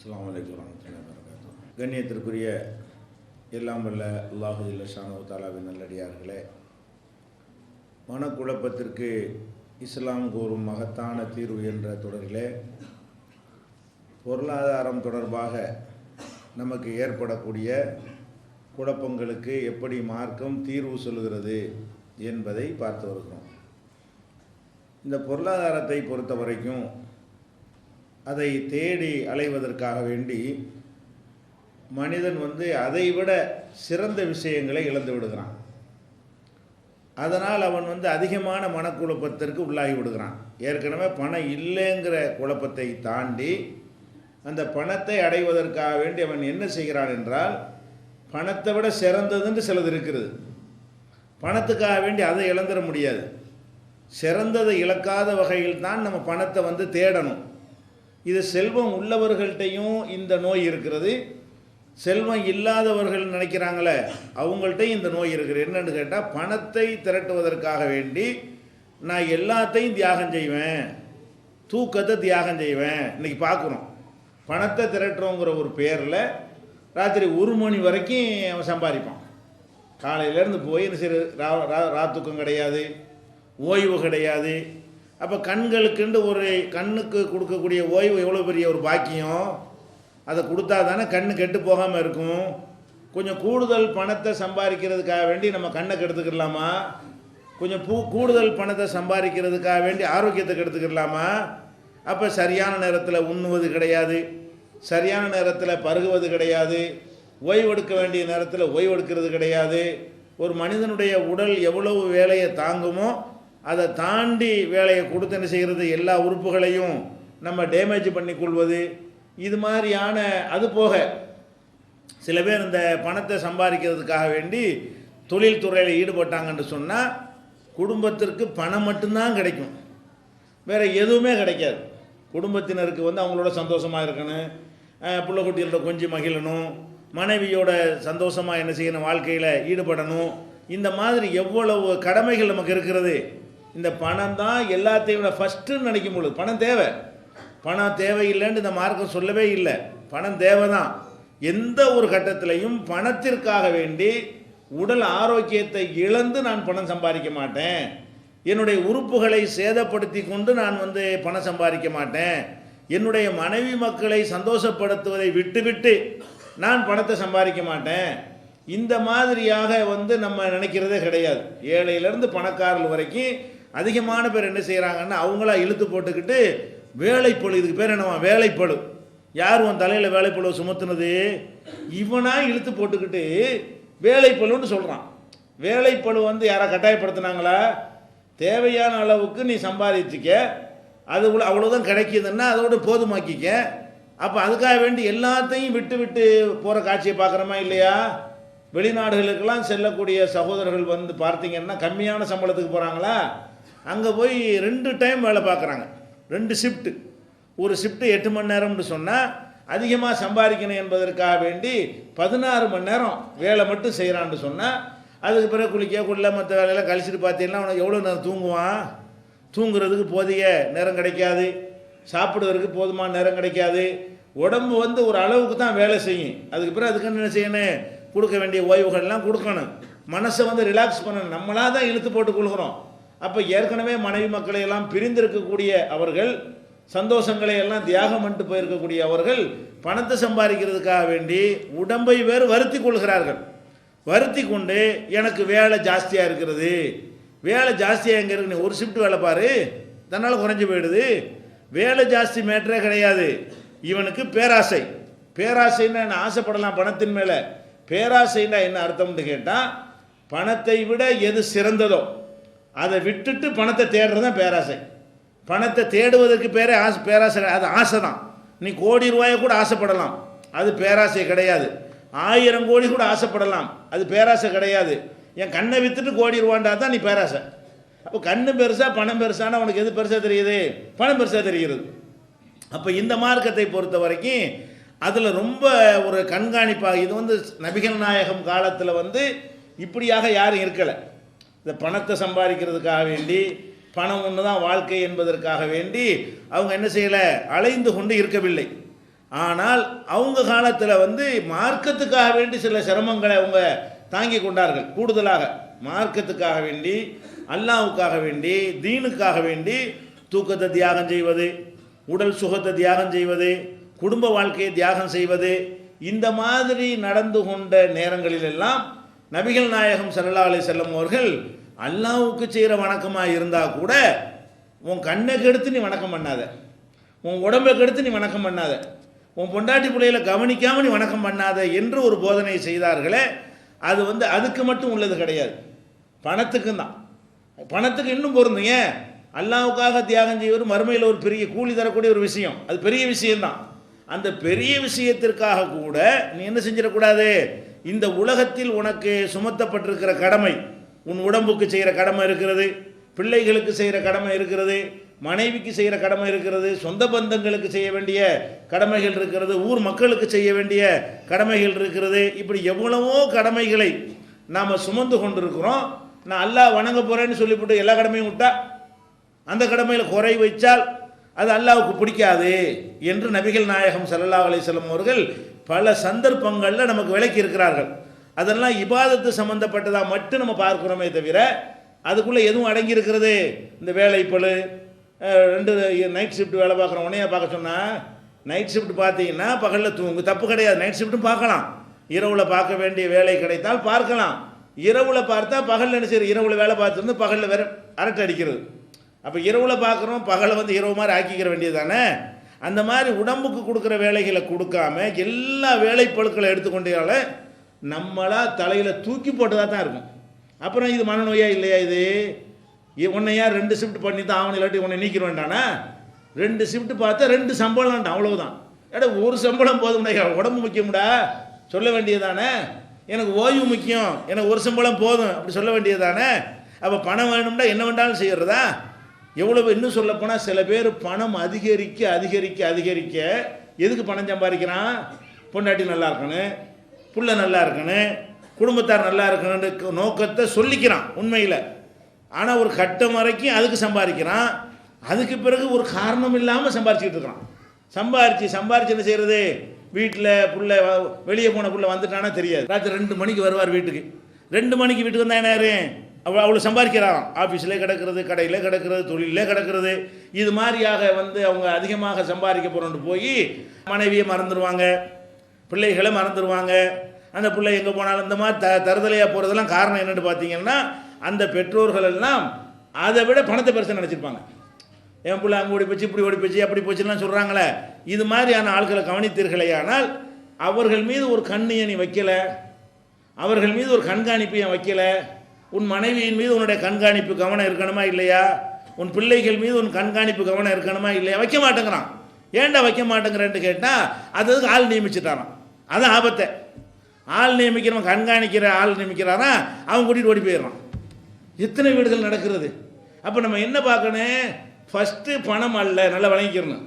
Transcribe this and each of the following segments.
அஸ்ஸலாமு அலைக்கும் வரஹ்மத்துல்லாஹி வபரகாத்துஹு. கண்ணியத்திற்குரிய எல்லாம் வல்ல அல்லாஹு ஜல்ல ஷானஹு தஆலாவின் நல்லடியார்களே, மனக்குழப்பத்திற்கு இஸ்லாம் கூறும் மகத்தான தீர்வு என்ற தொடரிலே பொருளாதாரம் தொடர்பாக நமக்கு ஏற்படக்கூடிய குழப்பங்களுக்கு எப்படி மார்க்கம் தீர்வு சொல்கிறது என்பதை பார்த்து வருகிறோம். இந்த பொருளாதாரத்தை பொறுத்த வரைக்கும் அதை தேடி அலைவதற்காக வேண்டி மனிதன் அதைவிட சிறந்த விஷயங்களை இழந்து விடுகிறான். அதனால் அவன் அதிகமான மனக்குழப்பத்திற்கு உள்ளாகி விடுகிறான். ஏற்கனவே பணம் இல்லைங்கிற குழப்பத்தை தாண்டி அந்த பணத்தை அடைவதற்காக வேண்டி அவன் என்ன செய்கிறான் என்றால், பணத்தை விட சிறந்ததுன்னு சிலது இருக்கிறது. பணத்துக்காக வேண்டி அதை இழந்துட முடியாது. சிறந்ததை இழக்காத வகையில் தான் நம்ம பணத்தை தேடணும். இது செல்வம் உள்ளவர்கள்ட்டையும் இந்த நோய் இருக்கிறது, செல்வம் இல்லாதவர்கள் நினைக்கிறாங்களே அவங்கள்ட்டையும் இந்த நோய் இருக்குது. என்னன்னு கேட்டால், பணத்தை திரட்டுவதற்காக வேண்டி நான் எல்லாத்தையும் தியாகம் செய்வேன், தூக்கத்தை தியாகம் செய்வேன். இன்றைக்கி பார்க்குறோம், பணத்தை திரட்டுறோங்கிற ஒரு பேரில் ராத்திரி 1 மணி வரைக்கும் அவன் சம்பாதிப்பான். காலையிலேருந்து போய் சரி ராத்தூக்கம் கிடையாது, ஓய்வு கிடையாது. அப்போ கண்களுக்குண்டு ஒரு கண்ணுக்கு கொடுக்கக்கூடிய ஓய்வு எவ்வளோ பெரிய ஒரு பாக்கியம். அதை கொடுத்தா தானே கண்ணு கெட்டு போகாமல் இருக்கும். கொஞ்சம் கூடுதல் பணத்தை சம்பாதிக்கிறதுக்காக வேண்டி நம்ம கண்ணை கெடுத்துக்கிடலாமா? கொஞ்சம் கூடுதல் பணத்தை சம்பாதிக்கிறதுக்காக வேண்டி ஆரோக்கியத்தை கெடுத்துக்கிடலாமா? அப்போ சரியான நேரத்தில் உண்ணுவது கிடையாது, சரியான நேரத்தில் பருகுவது கிடையாது, ஓய்வெடுக்க வேண்டிய நேரத்தில் ஓய்வெடுக்கிறது கிடையாது. ஒரு மனிதனுடைய உடல் எவ்வளவு வேலையை தாங்குமோ அதை தாண்டி வேலையை கொடுத்து என்ன செய்கிறது, எல்லா உறுப்புகளையும் நம்ம டேமேஜ் பண்ணி கொள்வது. இது மாதிரியான, அது போக சில பேர் இந்த பணத்தை சம்பாதிக்கிறதுக்காக வேண்டி தொழில் துறையில் ஈடுபட்டாங்கன்னு சொன்னால் குடும்பத்திற்கு பணம் மட்டும்தான் கிடைக்கும், வேறு எதுவுமே கிடைக்காது. குடும்பத்தினருக்கு அவங்களோட சந்தோஷமாக இருக்கணும், பிள்ளை குட்டிகளோட கொஞ்சம் மகிழணும், மனைவியோட சந்தோஷமாக என்ன செய்யணும், வாழ்க்கையில் ஈடுபடணும். இந்த மாதிரி எவ்வளவு கடமைகள் நமக்கு இருக்கிறது. இந்த பணம் தான் எல்லாத்தையும் விட ஃபஸ்ட்டுன்னு நினைக்கும் பொழுது, பணம் தேவை, பணம் தேவையில்லைன்னு இந்த மார்க்கம் சொல்லவே இல்லை. பணம் தேவை தான். எந்த ஒரு கட்டத்திலையும் பணத்திற்காக வேண்டி உடல் ஆரோக்கியத்தை இழந்து நான் பணம் சம்பாதிக்க மாட்டேன், என்னுடைய உறுப்புகளை சேதப்படுத்தி கொண்டு நான் பணம் சம்பாதிக்க மாட்டேன், என்னுடைய மனைவி மக்களை சந்தோஷப்படுத்துவதை விட்டுவிட்டு நான் பணத்தை சம்பாதிக்க மாட்டேன். இந்த மாதிரியாக நம்ம நினைக்கிறதே கிடையாது. ஏழையிலேருந்து பணக்காரர்கள் வரைக்கும் அதிகமான பேர் என்ன செய்கிறாங்கன்னா, அவங்களா இழுத்து போட்டுக்கிட்டு வேலைப்பழு, இதுக்கு பேர் என்னவா, வேலைப்பழு. யார் உன் தலையில் வேலைப்பழுவை சுமத்துனது? இவனா இழுத்து போட்டுக்கிட்டு வேலைப்பழுன்னு சொல்கிறான். வேலைப்பழு யாரா கட்டாயப்படுத்தினாங்களா? தேவையான அளவுக்கு நீ சம்பாதிச்சிக்க, அது அவ்வளோதான் கிடைக்கிதுன்னா அதோடு போதுமாக்கிக்க. அப்போ அதுக்காக வேண்டி எல்லாத்தையும் விட்டு விட்டு போகிற காட்சியை பார்க்குறோமா இல்லையா? வெளிநாடுகளுக்கெல்லாம் செல்லக்கூடிய சகோதரர்கள் பார்த்தீங்கன்னா கம்மியான சம்பளத்துக்கு போகிறாங்களா, அங்கே போய் 2 டைம் வேலை பார்க்குறாங்க, 2 ஷிஃப்ட்டு. ஒரு ஷிஃப்ட்டு 8 மணி நேரம்னு சொன்னால் அதிகமாக சம்பாதிக்கணும் என்பதற்காக வேண்டி 16 மணி நேரம் வேலை மட்டும் செய்கிறான்னு சொன்னால், அதுக்கு பிறகு குளிக்க கொள்ள மற்ற வேலையெல்லாம் கழிச்சிட்டு பார்த்தீங்கன்னா அவனுக்கு எவ்வளோ நேரம் தூங்குவான்? தூங்குறதுக்கு போதிய நேரம் கிடைக்காது, சாப்பிடுவதற்கு போதுமான நேரம் கிடைக்காது. உடம்பு ஒரு அளவுக்கு தான் வேலை செய்யும். அதுக்கு பிறகு அதுக்கு என்ன செய்யணும், கொடுக்க வேண்டிய ஓய்வுகள்லாம் கொடுக்கணும், மனசை ரிலாக்ஸ் பண்ணணும். நம்மளாக தான் இழுத்து போட்டு கொள்கிறோம். அப்போ ஏற்கனவே மனைவி மக்களை எல்லாம் பிரிந்திருக்கக்கூடிய அவர்கள், சந்தோஷங்களை எல்லாம் தியாகம் பண்ணிட்டு போயிருக்கக்கூடிய அவர்கள் பணத்தை சம்பாதிக்கிறதுக்காக வேண்டி உடம்பை வேறு வருத்தி கொள்கிறார்கள். வருத்தி கொண்டு எனக்கு வேலை ஜாஸ்தியாக இருக்கிறது, வேலை ஜாஸ்தியாக எங்கே இருக்கு, ஒரு ஷிஃப்ட் வேலை பாரு, தன்னால் குறைஞ்சி போயிடுது. வேலை ஜாஸ்தி மேட்டரே கிடையாது. இவனுக்கு பேராசை. பேராசைன்னா என்ன, ஆசைப்படலாம் பணத்தின் மேலே. பேராசைன்னா என்ன அர்த்தம்னு கேட்டால், பணத்தை விட எது சிறந்ததோ அதை விட்டுட்டு பணத்தை தேடுறது தான் பேராசை. பணத்தை தேடுவதற்கு பேரே பேராசை, அது ஆசை தான். நீ கோடி ரூபாயை கூட ஆசைப்படலாம், அது பேராசை கிடையாது. 1000 கோடி கூட ஆசைப்படலாம், அது பேராசை கிடையாது. என் கண்ணை விற்றுட்டு கோடி ரூபாண்டா தான் நீ பேராசை. அப்போ கண்ணு பெருசா பணம் பெருசான உனக்கு எது பெருசாக தெரியுது? பணம் பெருசாக தெரிகிறது. அப்போ இந்த மார்க்கத்தை பொறுத்த வரைக்கும் அதில் ரொம்ப ஒரு கண்காணிப்பாக, இது நபிகள் நாயகம் காலத்தில் இப்படியாக யாரும் இருக்கலை. இந்த பணத்தை சம்பாதிக்கிறதுக்காக வேண்டி, பணம் ஒன்று தான் வாழ்க்கை என்பதற்காக வேண்டி அவங்க என்ன செய்யலை, அலைந்து கொண்டு இருக்கவில்லை. ஆனால் அவங்க காலத்தில் வந்து மார்க்கத்துக்காக வேண்டி சில சிரமங்களை அவங்க தாங்கி கொண்டார்கள். கூடுதலாக மார்க்கத்துக்காக வேண்டி, அல்லாஹ்வுக்காக வேண்டி, தீனுக்காக வேண்டி தூக்கத்தை தியாகம் செய்வது, உடல் சுகத்தை தியாகம் செய்வது, குடும்ப வாழ்க்கையை தியாகம் செய்வது, இந்த மாதிரி நடந்து கொண்ட நேரங்களிலெல்லாம் நபிகள் நாயகம் ஸல்லல்லாஹு அலைஹி வஸல்லம் அவர்கள் அல்லாஹ்வுக்கு செய்கிற வணக்கமாக இருந்தால் கூட உன் கண்ணை கெடுத்து நீ வணக்கம் பண்ணாத, உன் உடம்பை கெடுத்து நீ வணக்கம் பண்ணாத, உன் பொண்டாட்டி பிள்ளைகளை கவனிக்காமல் நீ வணக்கம் பண்ணாத என்று ஒரு போதனை செய்தார்களே, அது வந்து அதுக்கு மட்டும் உள்ளது கிடையாது, பணத்துக்கும் தான். பணத்துக்கு இன்னும் பொருந்துங்க. அல்லாஹ்வுக்காக தியாகம் செய்வது மறுமையில் ஒரு பெரிய கூலி தரக்கூடிய ஒரு விஷயம், அது பெரிய விஷயம்தான். அந்த பெரிய விஷயத்திற்காக கூட நீ என்ன செஞ்சிடக்கூடாது, இந்த உலகத்தில் உனக்கு சுமத்தப்பட்டிருக்கிற கடமை, உன் உடம்புக்கு செய்கிற கடமை இருக்கிறது, பிள்ளைகளுக்கு செய்கிற கடமை இருக்கிறது, மனைவிக்கு செய்கிற கடமை இருக்கிறது, சொந்த பந்தங்களுக்கு செய்ய வேண்டிய கடமைகள் இருக்கிறது, ஊர் மக்களுக்கு செய்ய வேண்டிய கடமைகள் இருக்கிறது. இப்படி எவ்வளவோ கடமைகளை நாம் சுமந்து கொண்டிருக்கிறோம். நான் அல்லாஹ் வணங்க போகிறேன்னு சொல்லிவிட்டு எல்லா கடமையும் விட்டா, அந்த கடமையில் குறை வைச்சால் அது அல்லாஹ்வுக்கு பிடிக்காது என்று நபிகள் நாயகம் ஸல்லல்லாஹு அலைஹி வஸல்லம் அவர்கள் பல சந்தர்ப்பங்களில் நமக்கு விளக்கி இருக்கிறார்கள். அதெல்லாம் இபாதத்து சம்பந்தப்பட்டதாக மட்டும் நம்ம பார்க்குறோமே தவிர அதுக்குள்ளே எதுவும் அடங்கி இருக்கிறது. இந்த வேலைப்பளு, 2 நைட் ஷிஃப்ட் வேலை பார்க்குறோம், உடனே பார்க்க சொன்னால் நைட் ஷிஃப்ட் பார்த்தீங்கன்னா பகலில் தூங்கு, தப்பு கிடையாது. நைட் ஷிஃப்ட்டும் பார்க்கலாம், இரவில் பார்க்க வேண்டிய வேலை கிடைத்தால் பார்க்கலாம். இரவில் பார்த்தா பகலில் என்ன செய்யுது, இரவில் வேலை பார்த்துருந்து பகலில் வேற அரட்டை அடிக்கிறது. அப்போ இரவில் பார்க்குறோம், பகலை வந்து இரவு மாதிரி ஆக்கிக்கிற வேண்டியது தானே. அந்த மாதிரி உடம்புக்கு கொடுக்குற வேலைகளை கொடுக்காம எல்லா வேலைப்பழுக்களை எடுத்துக்கொண்டால நம்மளா தலையில் தூக்கி போட்டதாக தான் இருக்கும். அப்புறம் இது மனநோயா இல்லையா? இது உன்னையா 2 ஷிஃப்ட் பண்ணி தான் அவனை இல்லாட்டி உன்னை நீக்கிற வேண்டானா? 2 ஷிஃப்ட் பார்த்தா 2 சம்பளம்டா, அவ்வளவுதான். ஏடா ஒரு சம்பளம் போதும்டா, உடம்பு முக்கியம்டா சொல்ல வேண்டியதானே. எனக்கு ஓய்வு முக்கியம், எனக்கு ஒரு சம்பளம் போதும் அப்படி சொல்ல வேண்டியதானே. அப்போ பணம் வேணும்டா என்ன வேண்டாலும் செய்கிறதா? எவ்வளவு இன்னும் சொல்ல போனால் சில பேர் பணம் அதிகரிக்க அதிகரிக்க அதிகரிக்க எதுக்கு பணம் சம்பாதிக்கிறான்? பொண்டாட்டி நல்லா இருக்கணும், புள்ள நல்லா இருக்கணும், குடும்பத்தார் நல்லா இருக்கணுன்ற நோக்கத்தை சொல்லிக்கிறான் உண்மையில். ஆனால் ஒரு கட்டம் வரைக்கும் அதுக்கு சம்பாதிக்கிறான். அதுக்கு பிறகு ஒரு காரணம் இல்லாமல் சம்பாரிச்சிக்கிட்டு இருக்கிறான். சம்பாரிச்சு என்ன செய்கிறது? வீட்டில் புள்ள வெளியே போன புள்ள வந்துட்டானா தெரியாது. ராத்திரி 2 மணிக்கு வருவார் வீட்டுக்கு. 2 மணிக்கு வீட்டுக்கு வந்தால் என்ன அவ்வளோ சம்பாதிக்கிறான். ஆஃபீஸில் கிடக்கிறது, கடையில் கிடக்கிறது, தொழிலே கிடக்கிறது. இது மாதிரியாக வந்து அவங்க அதிகமாக சம்பாதிக்க போகிறோன்னு போய் மனைவியை மறந்துடுவாங்க, பிள்ளைகளை மறந்துடுவாங்க. அந்த பிள்ளை எங்கே போனாலும் இந்த மாதிரி தருதலையாக போகிறதெல்லாம் காரணம் என்னென்னு பார்த்தீங்கன்னா, அந்த பெற்றோர்கள் எல்லாம் அதை விட பணத்தை பெருசாக நினச்சிருப்பாங்க. என் பிள்ளை அங்கே ஓடி போச்சு, இப்படி ஓடி போச்சு, அப்படி போச்சுலாம் சொல்கிறாங்களே. இது மாதிரியான ஆட்களை கவனித்தீர்களே ஆனால் அவர்கள் மீது ஒரு கண்ணியை நீ வைக்கலை, அவர்கள் மீது ஒரு கண்காணிப்பை வைக்கலை. உன் மனைவியின் மீது உன்னுடைய கண்காணிப்பு கவனம் இருக்கணுமா இல்லையா? உன் பிள்ளைகள் மீது உன் கண்காணிப்பு கவனம் இருக்கணுமா இல்லையா? வைக்க மாட்டேங்கிறான். ஏன்டா வைக்க மாட்டேங்கிறேன்னு கேட்டால் அதுக்கு ஆள் நியமிச்சுட்டாரான். அதான் ஆபத்தை. ஆள் நியமிக்கிறவன், கண்காணிக்கிற ஆள் நியமிக்கிறானா அவன் கூட்டிகிட்டு ஓடி போயிடுறான். எத்தனை வீடுகள் நடக்கிறது. அப்போ நம்ம என்ன பார்க்கணும்? ஃபஸ்ட்டு பணம் அல்ல, நல்லா வழங்கிக்கிறணும்.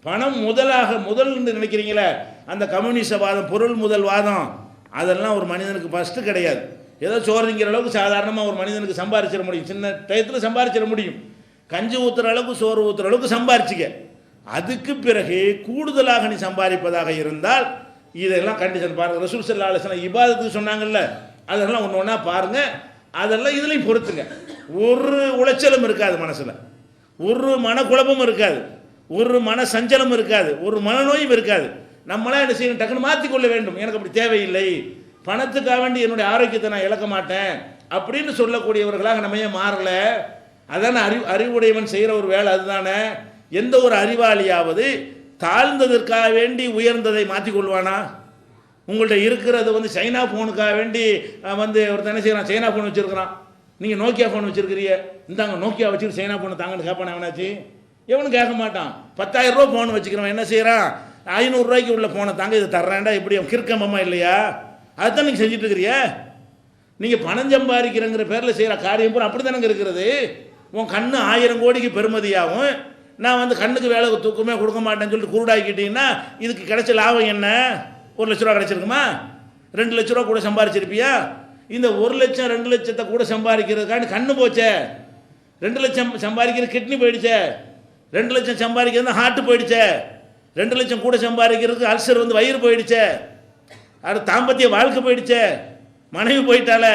பணம் முதல் நினைக்கிறீங்களே, அந்த கம்யூனிச வாதம், பொருள் முதல் வாதம், அதெல்லாம் ஒரு மனிதனுக்கு ஃபஸ்ட்டு கிடையாது. ஏதோ சோறுங்கிற அளவுக்கு சாதாரணமாக ஒரு மனிதனுக்கு சம்பாரிச்சிட முடியும், சின்ன டயத்தில் சம்பாரிச்சிட முடியும். கஞ்சி ஊற்றுற அளவுக்கு, சோறு ஊற்றுற அளவுக்கு சம்பாரிச்சிக்க. அதுக்கு பிறகு கூடுதலாக நீ சம்பாதிப்பதாக இருந்தால் இதெல்லாம் கண்டிஷன் பாருங்கள். ரசூல் ஸல்லல்லாஹு அலைஹி வஸல்லம் இபாதத்துக்கு சொன்னாங்கல்ல, அதெல்லாம் ஒன்று ஒன்றா பாருங்கள். அதெல்லாம் இதுலையும் பொறுத்துங்க. ஒரு உளைச்சலும் இருக்காது மனசில், ஒரு மனக்குழப்பமும் இருக்காது, ஒரு மன சஞ்சலம் இருக்காது, ஒரு மனநோயும் இருக்காது. நம்மளாம் என்ன செய்யணும்? டக்குன்னு மாற்றிக்கொள்ள வேண்டும். எனக்கு அப்படி தேவையில்லை, பணத்துக்காக வேண்டி என்னுடைய ஆரோக்கியத்தை நான் இழக்க மாட்டேன் அப்படின்னு சொல்லக்கூடியவர்களாக நம்ம ஏன் மாறலை? அதான அறிவுடையவன் செய்கிற ஒரு வேலை அதுதானே. எந்த ஒரு அறிவாளியாவது தாழ்ந்ததற்காக வேண்டி உயர்ந்ததை மாற்றிக்கொள்வானா? உங்கள்கிட்ட இருக்கிறது வந்து சைனா ஃபோனுக்காக வேண்டி வந்து ஒருத்தர் என்ன செய்கிறான், சைனா ஃபோன் வச்சுருக்கிறான். நீங்கள் நோக்கியா ஃபோன் வச்சுருக்கிறீங்க, இந்தாங்க நோக்கியா வச்சுட்டு சைனா ஃபோனை தாங்கன்னு கேட்பான் எவனாச்சு? எவனும் கேட்க மாட்டான். 10,000 ரூபா ஃபோன் வச்சுக்கிறவன் என்ன செய்கிறான்? 500 ரூபாய்க்கு உள்ள ஃபோனை தாங்க, இது தர்றேன்டா, இப்படி கிற்கம்பமா இல்லையா? அதுதான் நீங்கள் செஞ்சுட்டு இருக்கிறிய. நீங்கள் பணம் சம்பாதிக்கிறங்கிற பேரில் செய்கிற காரியம் பூரா அப்படி தானங்க இருக்கிறது. உன் கண்ணு 1000 கோடிக்கு பெருமதியாகும். நான் வந்து கண்ணுக்கு வேலை தூக்கமே கொடுக்க மாட்டேன்னு சொல்லிட்டு குருடாக்கிட்டீங்கன்னா இதுக்கு கிடைச்ச லாபம் என்ன? 1 லட்ச ரூபா கிடைச்சிருக்குமா? 2 லட்ச ரூபா கூட சம்பாரிச்சிருப்பியா? இந்த 1 லட்சம் 2 லட்சத்தை கூட சம்பாதிக்கிறதுக்காண்டி கண்ணு போச்சே, 2 லட்சம் சம்பாதிக்கிற கிட்னி போயிடுச்சே, 2 லட்சம் சம்பாதிக்கிறது ஹார்ட் போயிடுச்சே. 2 லட்சம் கூட சம்பாதிக்கிறதுக்கு அல்சர் வந்து வயிறு போயிடுச்சே, அது தாம்பத்திய வாழ்க்கை போயிடுச்சே, மனைவி போயிட்டால.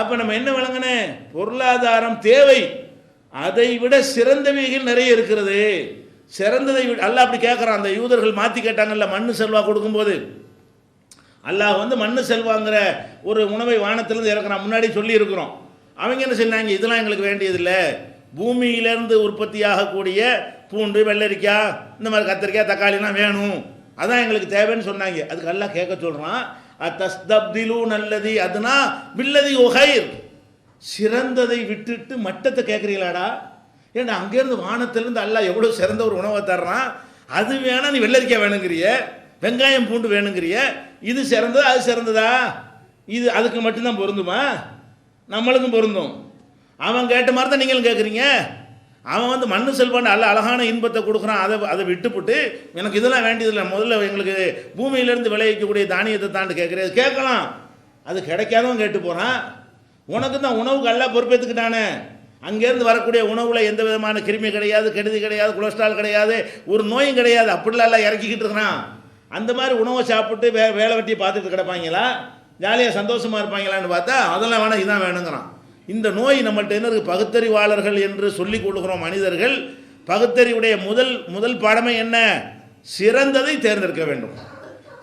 அப்போ நம்ம என்ன விளங்கணும், பொருளாதாரம் தேவை, அதை விட சிறந்தவைகள் நிறைய இருக்கிறது. சிறந்ததை அல்லாஹ் அப்படி கேட்குறான். அந்த யூதர்கள் மாற்றி கேட்டாங்கல்ல மண்ணு செல்வா கொடுக்கும்போது, அல்லாஹ் வந்து மண்ணு செல்வாங்கிற ஒரு உணவை வானத்திலிருந்து இறக்குறான். முன்னாடி சொல்லி இருக்கிறோம். அவங்க என்ன சொன்னாங்க, இதெல்லாம் எங்களுக்கு வேண்டியதில்லை, பூமியிலேருந்து உற்பத்தி ஆகக்கூடிய பூண்டு, வெள்ளரிக்காய், இந்த மாதிரி கத்திரிக்காய், தக்காளிலாம் வேணும், அதான் எங்களுக்கு தேவைன்னு சொன்னாங்க. அதுக்கு அல்லாஹ் கேட்க சொல்கிறான், அத்தஸ்தப்திலு நல்லதி அதுனா பில்லதி ஒஹைர், சிறந்ததை விட்டுட்டு மட்டத்தை கேட்குறீங்களாடா? ஏன்னா அங்கேருந்து வானத்திலேருந்து அல்லாஹ் எவ்வளோ சிறந்த ஒரு உணவை தர்றான், அது வேணா நீ வெள்ளரிக்காய் வேணுங்கிறிய, வெங்காயம் பூண்டு வேணுங்கிறிய, இது சிறந்ததா அது சிறந்ததா? இது அதுக்கு மட்டும்தான் பொருந்துமா? நம்மளுக்கும் பொருந்தும். அவன் கேட்ட மாதிரி தான் நீங்களும் கேட்குறீங்க. அவன் வந்து மண்ணு செல்வான் அல்ல அழகான இன்பத்தை கொடுக்குறான், அதை விட்டுப்புட்டு எனக்கு இதெல்லாம் வேண்டியதில்லை, முதல்ல எங்களுக்கு பூமியிலேருந்து விளைவிக்கக்கூடிய தானியத்தை தாண்டு கேட்குறது கேட்கலாம். அது கிடைக்காதவன் கேட்டு போகிறான். உனக்கு தான் உணவுக்கு எல்லாம் பொறுப்பேற்றுக்கிட்டானே. அங்கேருந்து வரக்கூடிய உணவில் எந்த விதமான கிருமி கிடையாது, கெடுதி கிடையாது, கொலஸ்ட்ரால் கிடையாது, ஒரு நோயும் கிடையாது, அப்படிலாம் எல்லாம் இறக்கிக்கிட்டு இருக்கிறான். அந்த மாதிரி உணவை சாப்பிட்டு வேலை வெட்டி பார்த்துட்டு கிடப்பாங்களா, ஜாலியாக சந்தோஷமாக இருப்பாங்களான்னு பார்த்தா அதெல்லாம் வேணாம், இதான் வேணுங்கிறான். இந்த நோய் நம்மள்ட்ட என்ன இருக்குது, பகுத்தறிவாளர்கள் என்று சொல்லிக் கொள்கிறோம் மனிதர்கள். பகுத்தறிவுடைய முதல் பாடமே என்ன, சிறந்ததை தேர்ந்தெடுக்க வேண்டும்.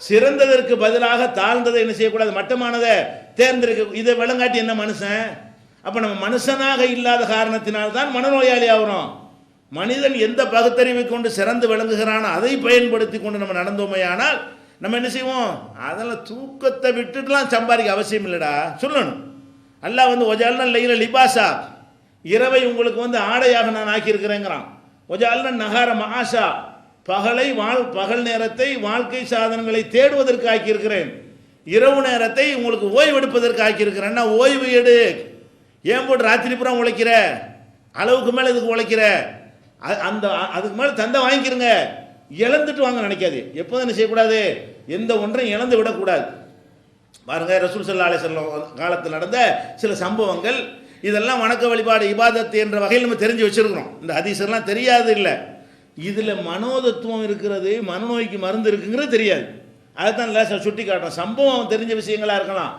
சிறந்ததற்கு பதிலாக தாழ்ந்ததை என்ன செய்யக்கூடாது, மட்டமானதை தேர்ந்தெடுக்க. இதை விளங்காட்டி என்ன மனுஷன்? அப்போ நம்ம மனுஷனாக இல்லாத காரணத்தினால்தான் மனநோயாளி ஆகிறோம். மனிதன் எந்த பகுத்தறிவை கொண்டு சிறந்து விளங்குகிறானோ அதை பயன்படுத்தி கொண்டு நம்ம நடந்தோமையானால் நம்ம என்ன செய்வோம், அதெல்லாம் தூக்கத்தை விட்டுட்டுலாம் சம்பாதிக்க அவசியம் இல்லைடா சொல்லணும். அல்லாஹ் வந்து ஒஜால்னா லைல லிபாசா, இரவை உங்களுக்கு வந்து ஆடையாக நான் ஆக்கியிருக்கிறேங்கிறான். ஒஜால்னா நகார மகாஷா, பகல் நேரத்தை வாழ்க்கை சாதனங்களை தேடுவதற்கு ஆக்கியிருக்கிறேன், இரவு நேரத்தை உங்களுக்கு ஓய்வெடுப்பதற்கு ஆக்கியிருக்கிறேன்னா ஓய்வு எடு. ஏன் போட்டு ராத்திரி புறம் உழைக்கிற, அளவுக்கு மேலே இதுக்கு உழைக்கிற, அதுக்கு மேலே தந்தை வாங்கிக்கிறங்க, இழந்துட்டு வாங்க நினைக்காது. எப்போதும் என்ன செய்யக்கூடாது, எந்த ஒன்றையும் இழந்து விடக்கூடாது. பாருங்க, ரசூல் ஸல்லல்லாஹு அலைஹி வஸல்லம் காலத்தில் நடந்த சில சம்பவங்கள், இதெல்லாம் வணக்க வழிபாடு இபாதத்து என்ற வகையில் நம்ம தெரிஞ்சு வச்சிருக்கிறோம். இந்த ஹதீஸெல்லாம் தெரியாது இல்லை. இதில் மனோதத்துவம் இருக்கிறது, மனநோய்க்கு மருந்து இருக்குங்கிறது தெரியாது. அதைத்தான் லேசாக சுட்டி காட்டுறோம். சம்பவம் தெரிஞ்ச விஷயங்களாக இருக்கலாம்,